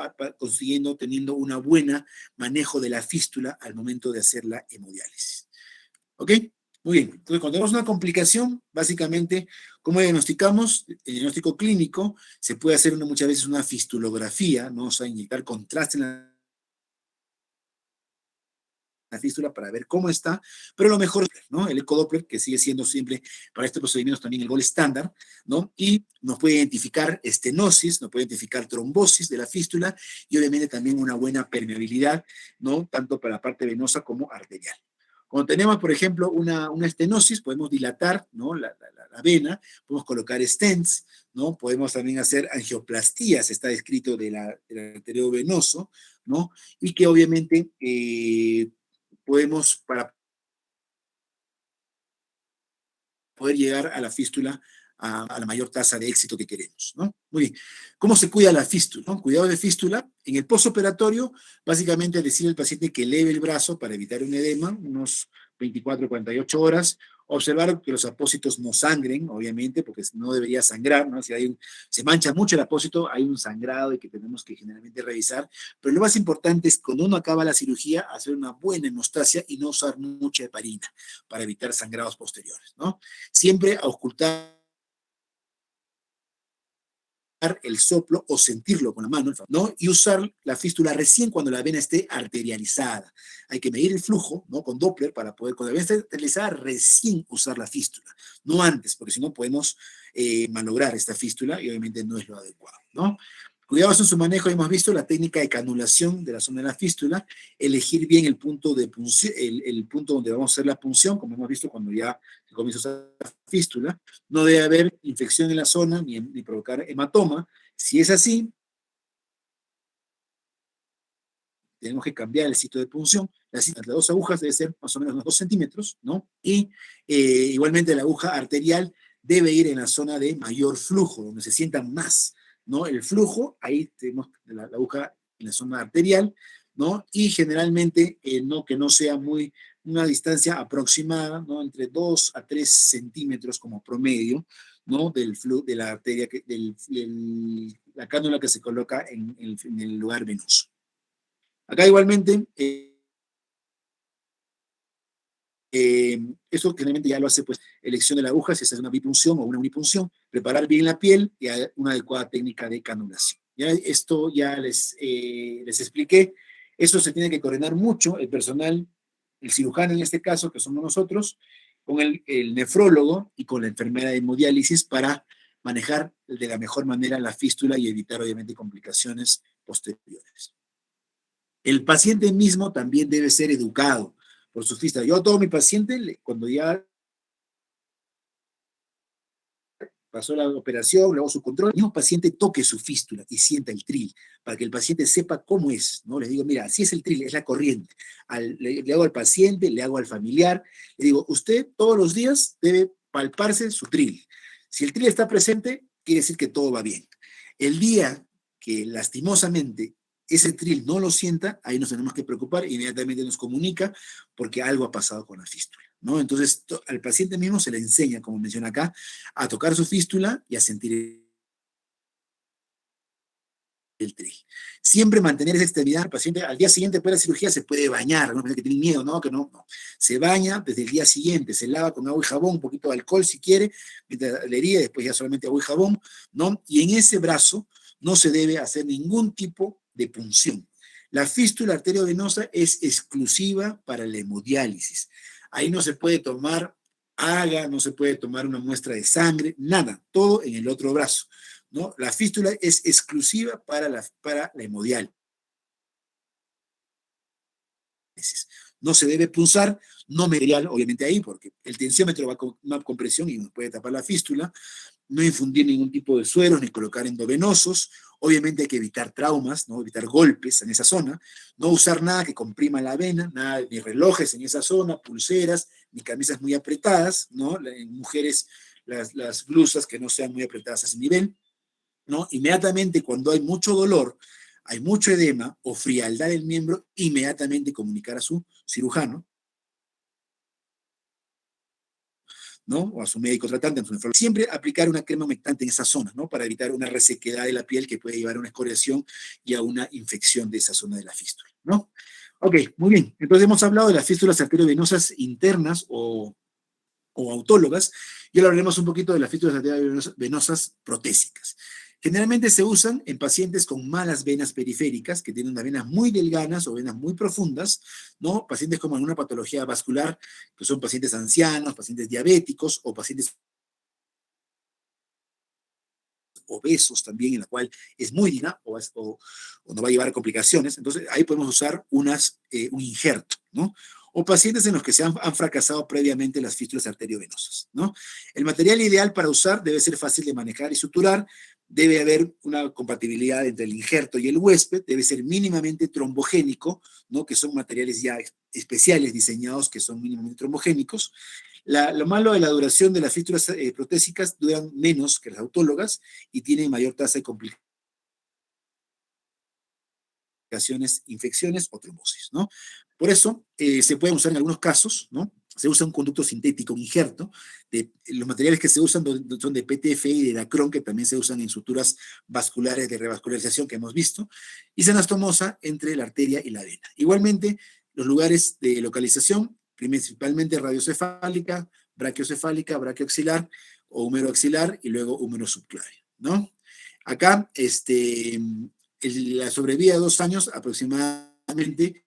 Teniendo un buen manejo de la fístula al momento de hacer la hemodiálisis. ¿Ok? Muy bien. Entonces, cuando tenemos una complicación, básicamente, ¿cómo diagnosticamos? El diagnóstico clínico se puede hacer muchas veces una fistulografía, ¿no? O sea, inyectar contraste en la fístula para ver cómo está, pero lo mejor, ¿no? El ecodoppler, que sigue siendo siempre para estos procedimientos también el gold estándar, ¿no? Y nos puede identificar estenosis, nos puede identificar trombosis de la fístula y obviamente también una buena permeabilidad, ¿no? Tanto para la parte venosa como arterial. Cuando tenemos, por ejemplo, una estenosis, podemos dilatar, ¿no? la vena, podemos colocar stents, ¿no? Podemos también hacer angioplastías, está descrito del arterio venoso, ¿no? Y que obviamente podemos, para poder llegar a la fístula a la mayor tasa de éxito que queremos, ¿no? Muy bien. ¿Cómo se cuida la fístula? ¿No? Cuidado de fístula. En el postoperatorio, básicamente decirle al paciente que eleve el brazo para evitar un edema, unos 24, 48 horas, observar que los apósitos no sangren, obviamente, porque no debería sangrar, ¿no? Si se mancha mucho el apósito, hay un sangrado y que tenemos que generalmente revisar, pero lo más importante es cuando uno acaba la cirugía, hacer una buena hemostasia y no usar mucha heparina para evitar sangrados posteriores, ¿no? Siempre ocultar el soplo o sentirlo con la mano, ¿no? Y usar la fístula recién cuando la vena esté arterializada. Hay que medir el flujo, ¿no? Con Doppler para poder, cuando la vena esté arterializada, recién usar la fístula, no antes, porque si no podemos malograr esta fístula y obviamente no es lo adecuado, ¿no? Cuidados en su manejo, hemos visto la técnica de canulación de la zona de la fístula, elegir bien el punto de punción, el punto donde vamos a hacer la punción, como hemos visto cuando ya se comienza a usar la fístula. No debe haber infección en la zona ni provocar hematoma. Si es así, tenemos que cambiar el sitio de punción. Las dos agujas deben ser más o menos unos 2 centímetros, ¿no? Y igualmente la aguja arterial debe ir en la zona de mayor flujo, donde se sienta más, ¿no? El flujo, ahí tenemos la aguja en la zona arterial, ¿no? Y generalmente que no sea una distancia aproximada, ¿no? Entre 2 a 3 centímetros como promedio, ¿no? Del flujo de la arteria, la cánula que se coloca en el lugar venoso. Acá igualmente, eso generalmente ya lo hace pues elección de la aguja, si es una bipunción o una unipunción, preparar bien la piel y una adecuada técnica de canulación. Ya esto ya les expliqué, eso se tiene que coordinar mucho el personal, el cirujano en este caso, que somos nosotros, con el nefrólogo y con la enfermera de hemodiálisis para manejar de la mejor manera la fístula y evitar obviamente complicaciones posteriores. El paciente mismo también debe ser educado por su fístula. Yo a todo mi paciente, cuando ya pasó la operación, luego su control, el mismo paciente toque su fístula y sienta el tril, para que el paciente sepa cómo es, ¿no? Les digo, mira, así es el tril, es la corriente. Le hago al paciente, le hago al familiar, le digo, usted todos los días debe palparse su tril. Si el tril está presente, quiere decir que todo va bien. El día que lastimosamente ese tril no lo sienta, ahí nos tenemos que preocupar, inmediatamente nos comunica porque algo ha pasado con la fístula, ¿no? Entonces, al paciente mismo se le enseña, como menciona acá, a tocar su fístula y a sentir el tril. Siempre mantener esa extremidad. El paciente al día siguiente después de la cirugía se puede bañar, no que tiene miedo, no, que no. Se baña desde el día siguiente, se lava con agua y jabón, un poquito de alcohol si quiere, mientras la herida, después ya solamente agua y jabón, ¿no? Y en ese brazo no se debe hacer ningún tipo de punción. La fístula arteriovenosa es exclusiva para la hemodiálisis. Ahí no se puede tomar haga, no se puede tomar una muestra de sangre, nada, todo en el otro brazo, ¿no? La fístula es exclusiva para la hemodiálisis. No se debe punzar, no material, obviamente ahí, porque el tensiómetro va con presión y nos puede tapar la fístula. No infundir ningún tipo de sueros ni colocar endovenosos. Obviamente hay que evitar traumas, ¿no? Evitar golpes en esa zona. No usar nada que comprima la vena, nada, ni relojes en esa zona, pulseras, ni camisas muy apretadas, ¿no? En mujeres, las blusas que no sean muy apretadas a ese nivel, ¿no? Inmediatamente cuando hay mucho dolor, hay mucho edema o frialdad del miembro, inmediatamente comunicar a su cirujano, ¿no? O a su médico tratante, a su nefrólogo. Siempre aplicar una crema humectante en esa zona, ¿no? Para evitar una resequedad de la piel que puede llevar a una escoriación y a una infección de esa zona de la fístula, ¿no? Ok, muy bien. Entonces hemos hablado de las fístulas arteriovenosas internas o autólogas, y ahora hablaremos un poquito de las fístulas arteriovenosas protésicas. Generalmente se usan en pacientes con malas venas periféricas, que tienen unas venas muy delgadas o venas muy profundas, ¿no? Pacientes como en una patología vascular, que son pacientes ancianos, pacientes diabéticos o pacientes obesos también, en la cual es muy digna o no va a llevar a complicaciones. Entonces, ahí podemos usar un injerto, ¿no? O pacientes en los que han fracasado previamente las fístulas arteriovenosas, ¿no? El material ideal para usar debe ser fácil de manejar y suturar, debe haber una compatibilidad entre el injerto y el huésped, debe ser mínimamente trombogénico, ¿no? Que son materiales ya especiales diseñados que son mínimamente trombogénicos. Lo malo de la duración de las fístulas protésicas duran menos que las autólogas y tienen mayor tasa de complicaciones, infecciones o trombosis, ¿no? Por eso se pueden usar en algunos casos, ¿no? Se usa un conducto sintético, un injerto. Los materiales que se usan son de PTFE y de Dacron, que también se usan en suturas vasculares de revascularización que hemos visto, y se anastomosa entre la arteria y la vena. Igualmente, los lugares de localización, principalmente radiocefálica, brachiocefálica, braquioaxilar o húmero axilar y luego húmero subclavio, ¿no? Acá, la sobrevida de 2 años aproximadamente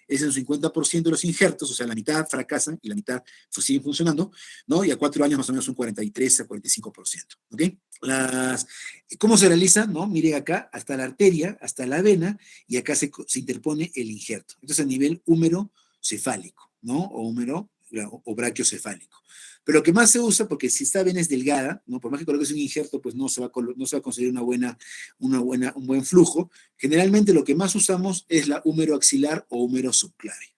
es en un 50% de los injertos, o sea, la mitad fracasan y la mitad siguen funcionando, ¿no? Y a 4 años más o menos un 43 a 45%, ¿ok? ¿Cómo se realiza? ¿No? Miren acá, hasta la arteria, hasta la vena, y acá se interpone el injerto. Entonces, a nivel húmero cefálico, ¿no? O húmero o brachiocefálico. Pero lo que más se usa, porque si esta vena es delgada, ¿no? Por más que coloques un injerto, pues no se va a conseguir un buen flujo. Generalmente lo que más usamos es la húmero axilar o húmero subclavio.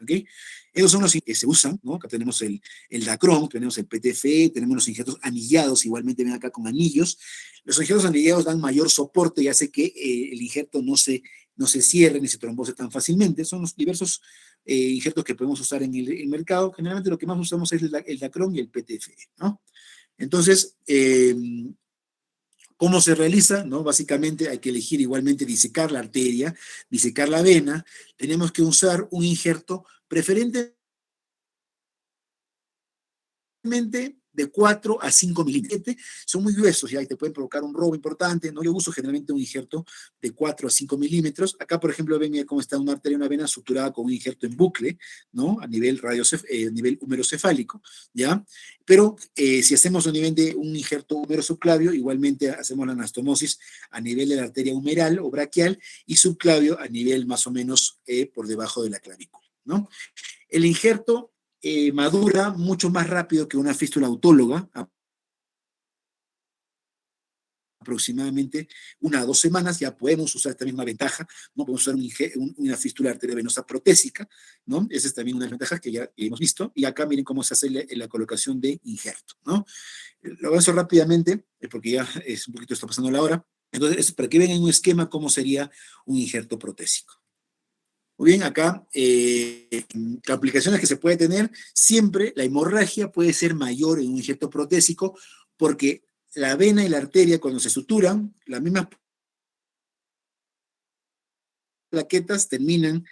¿Ok? Esos son los que se usan, ¿no? Acá tenemos el Dacron, tenemos el PTFE, tenemos los injertos anillados, igualmente ven acá con anillos. Los injertos anillados dan mayor soporte y hace que el injerto no se cierre ni se trombose tan fácilmente. Son los diversos injertos que podemos usar en el mercado. Generalmente lo que más usamos es el Dacron y el PTFE, ¿no? Entonces, ¿cómo se realiza? ¿No? Básicamente hay que elegir igualmente disecar la arteria, disecar la vena. Tenemos que usar un injerto preferentemente de 4 a 5 milímetros. Son muy gruesos y te pueden provocar un robo importante, ¿no? Yo uso generalmente un injerto de 4 a 5 milímetros. Acá, por ejemplo, ven cómo está una arteria, una vena suturada con un injerto en bucle, ¿no? A nivel humerocefálico, ¿ya? Pero si hacemos a nivel de un injerto humerosubclavio, igualmente hacemos la anastomosis a nivel de la arteria humeral o braquial y subclavio a nivel más o menos por debajo de la clavícula, ¿no? El injerto madura mucho más rápido que una fístula autóloga, aproximadamente 1 a 2 semanas, ya podemos usar esta misma ventaja, ¿no? Podemos usar una fístula arteriovenosa protésica, ¿no? Esa es también una de las ventajas que ya hemos visto, y acá miren cómo se hace la colocación de injerto, ¿no? Lo avanzo rápidamente, porque ya es un poquito, está pasando la hora. Entonces, para que vean en un esquema cómo sería un injerto protésico. Muy bien, acá, complicaciones que se puede tener, siempre la hemorragia puede ser mayor en un injerto protésico porque la vena y la arteria cuando se suturan, las mismas plaquetas terminan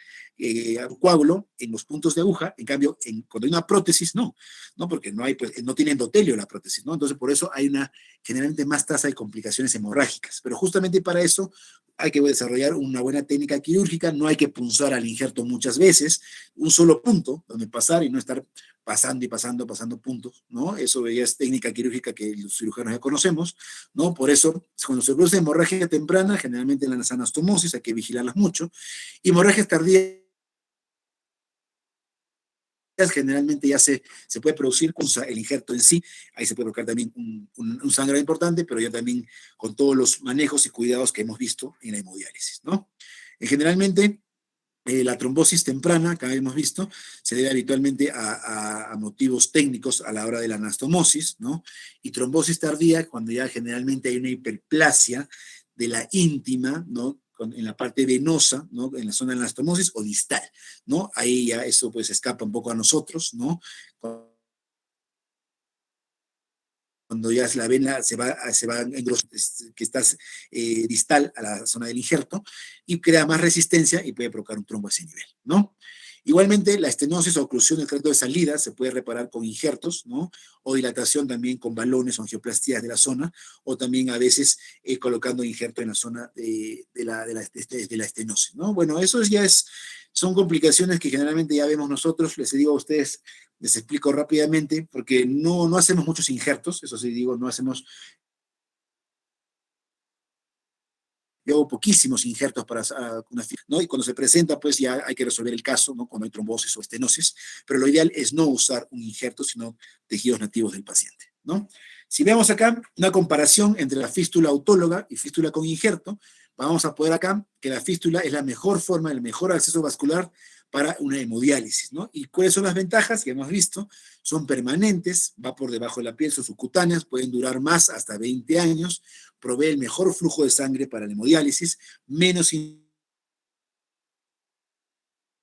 coágulo en los puntos de aguja. En cambio, cuando hay una prótesis, no, porque no hay, pues, no tiene endotelio la prótesis, ¿no? Entonces, por eso hay generalmente más tasa de complicaciones hemorrágicas. Pero justamente para eso hay que desarrollar una buena técnica quirúrgica, no hay que punzar al injerto muchas veces, un solo punto donde pasar y no estar pasando y pasando puntos, ¿no? Eso ya es técnica quirúrgica que los cirujanos ya conocemos, ¿no? Por eso, cuando se produce hemorragia temprana, generalmente en las anastomosis hay que vigilarlas mucho, y hemorragias tardías generalmente ya se puede producir con el injerto en sí, ahí se puede provocar también un sangrado importante, pero ya también con todos los manejos y cuidados que hemos visto en la hemodiálisis, ¿no? Generalmente, la trombosis temprana, acá hemos visto, se debe habitualmente a motivos técnicos a la hora de la anastomosis, ¿no? Y trombosis tardía, cuando ya generalmente hay una hiperplasia de la íntima, ¿no? En la parte venosa, ¿no? En la zona de la anastomosis o distal, ¿no? Ahí ya eso pues escapa un poco a nosotros, ¿no? Cuando ya la vena se va que está distal a la zona del injerto y crea más resistencia y puede provocar un trombo a ese nivel, ¿no? Igualmente, la estenosis o oclusión del tracto de salida se puede reparar con injertos, ¿no? O dilatación también con balones o angioplastías de la zona, o también a veces colocando injerto en la zona de la estenosis, ¿no? Bueno, eso son complicaciones que generalmente ya vemos nosotros, les digo a ustedes, les explico rápidamente, porque no hacemos muchos injertos, eso sí digo, no hacemos. Yo hago poquísimos injertos para ¿no? Y cuando se presenta, pues ya hay que resolver el caso, ¿no? Cuando hay trombosis o estenosis, pero lo ideal es no usar un injerto, sino tejidos nativos del paciente, ¿no? Si vemos acá una comparación entre la fístula autóloga y fístula con injerto, vamos a poder acá que la fístula es la mejor forma, el mejor acceso vascular para una hemodiálisis, ¿no? ¿Y cuáles son las ventajas que hemos visto? Son permanentes, va por debajo de la piel, son subcutáneas, pueden durar más hasta 20 años, provee el mejor flujo de sangre para la hemodiálisis, menos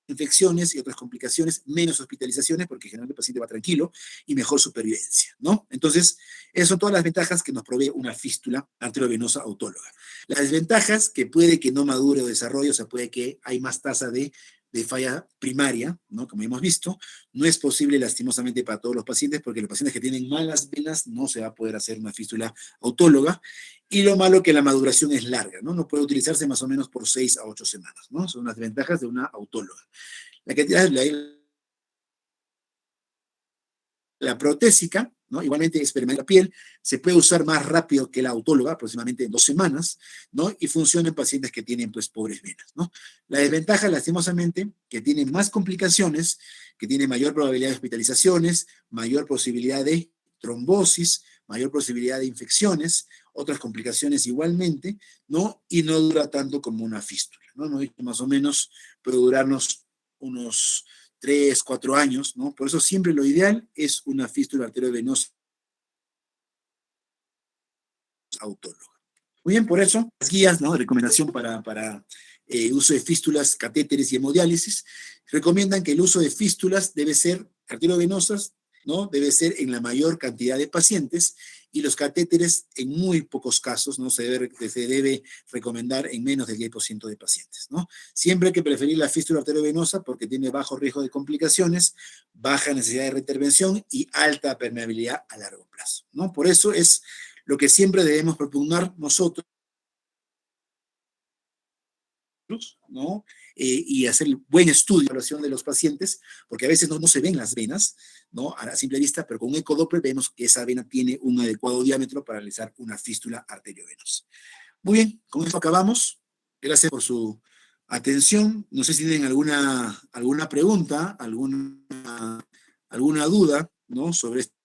infecciones y otras complicaciones, menos hospitalizaciones, porque generalmente el paciente va tranquilo, y mejor supervivencia, ¿no? Entonces, esas son todas las ventajas que nos provee una fístula arteriovenosa autóloga. Las desventajas, que puede que no madure o desarrolle, o sea, puede que hay más tasa de falla primaria, ¿no? Como hemos visto, no es posible lastimosamente para todos los pacientes, porque los pacientes que tienen malas venas no se va a poder hacer una fístula autóloga, y lo malo que la maduración es larga, ¿no? No puede utilizarse más o menos por 6 a 8 semanas, ¿no? Son las ventajas de una autóloga. La protésica, ¿no? Igualmente es permanente la piel, se puede usar más rápido que la autóloga, aproximadamente en 2 semanas, ¿no? Y funciona en pacientes que tienen, pues, pobres venas, ¿no? La desventaja, lastimosamente, que tiene más complicaciones, que tiene mayor probabilidad de hospitalizaciones, mayor posibilidad de trombosis, mayor posibilidad de infecciones, otras complicaciones igualmente, ¿no? Y no dura tanto como una fístula, ¿no? Más o menos puede durarnos unos 3, 4 años, ¿no? Por eso siempre lo ideal es una fístula arteriovenosa autóloga. Muy bien, por eso las guías, ¿no? De recomendación para uso de fístulas, catéteres y hemodiálisis recomiendan que el uso de fístulas debe ser arteriovenosas, ¿no? Debe ser en la mayor cantidad de pacientes, y los catéteres en muy pocos casos, ¿no? Se debe recomendar en menos del 10% de pacientes, ¿no? Siempre hay que preferir la fístula arteriovenosa porque tiene bajo riesgo de complicaciones, baja necesidad de reintervención y alta permeabilidad a largo plazo, ¿no? Por eso es lo que siempre debemos propugnar nosotros, ¿no? Y hacer el buen estudio de evaluación de los pacientes, porque a veces no se ven las venas, ¿no? A la simple vista, pero con un ecodoppler vemos que esa vena tiene un adecuado diámetro para realizar una fístula arteriovenosa. Muy bien, con esto acabamos. Gracias por su atención. No sé si tienen alguna pregunta, alguna duda, ¿no? Sobre esto.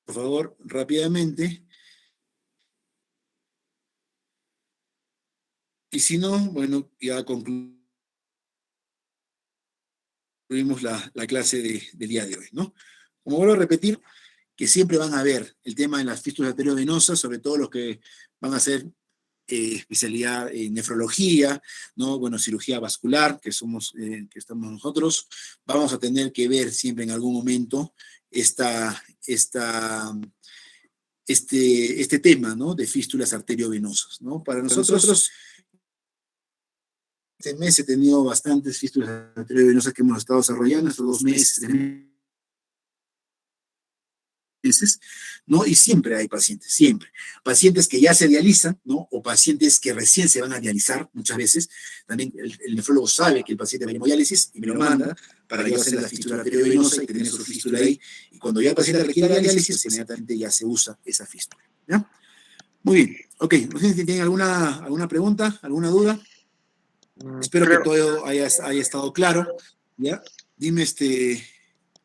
Por favor, rápidamente. Y si no, bueno, ya concluimos la clase del día de hoy, ¿no? Como vuelvo a repetir, que siempre van a ver el tema de las fístulas arteriovenosas, sobre todo los que van a hacer especialidad en nefrología, ¿no? Bueno, cirugía vascular, que estamos nosotros, vamos a tener que ver siempre en algún momento este tema, ¿no? De fístulas arteriovenosas, ¿no? Para nosotros este mes he tenido bastantes fístulas arteriovenosas que hemos estado desarrollando, estos 2 meses, ¿no? Y siempre hay pacientes, siempre. Pacientes que ya se dializan, ¿no? O pacientes que recién se van a dializar, muchas veces. También el nefrólogo sabe que el paciente va a hemodiálisis y me lo manda para yo hacer la fístula arteriovenosa y tener su fístula ahí. Y cuando ya el paciente requiere diálisis, pues inmediatamente ya se usa esa fístula, ¿ya? Muy bien, ok. No sé si tienen alguna pregunta, alguna duda. Espero que todo haya estado claro, ¿ya? Dime,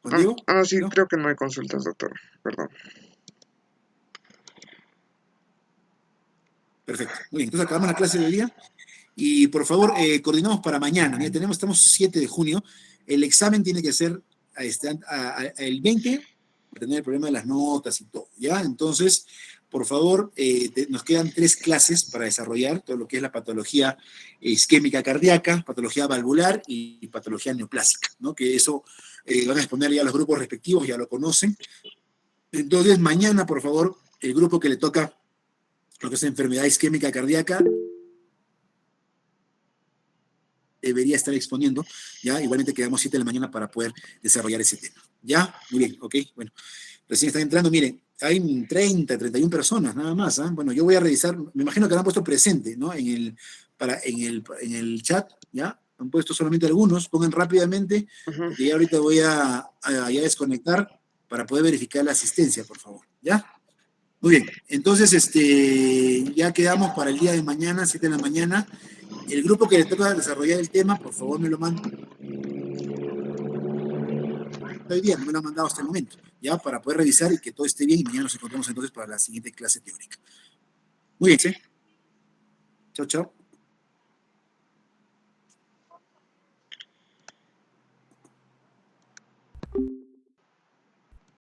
Juan Diego. Sí, ¿no? creo que no hay consultas, doctor. Perdón. Perfecto. Muy bien, entonces acabamos la clase de hoy día. Y por favor, coordinamos para mañana. Mira, estamos 7 de junio. El examen tiene que ser el 20, para tener el problema de las notas y todo, ¿ya? Entonces, por favor, nos quedan 3 clases para desarrollar todo lo que es la patología isquémica cardíaca, patología valvular y patología neoplásica, ¿no? Que eso van a exponer ya los grupos respectivos, ya lo conocen. Entonces, mañana, por favor, el grupo que le toca lo que es enfermedad isquémica cardíaca debería estar exponiendo, ¿ya? Igualmente quedamos 7 de la mañana para poder desarrollar ese tema, ¿ya? Muy bien, ok, bueno. Recién están entrando, miren, hay 30, 31 personas, nada más, ¿ah? Bueno, yo voy a revisar, me imagino que han puesto presente, ¿no? En el chat, ¿ya? Han puesto solamente algunos, pongan rápidamente, porque ya ahorita voy a desconectar para poder verificar la asistencia, por favor, ¿ya? Muy bien, entonces, ya quedamos para el día de mañana, 7 de la mañana. El grupo que le toca desarrollar el tema, por favor me lo manda. Hoy día no me lo han mandado hasta el momento, ya, para poder revisar y que todo esté bien y mañana nos encontramos entonces para la siguiente clase teórica. Muy bien, ¿sí? Chao, chao.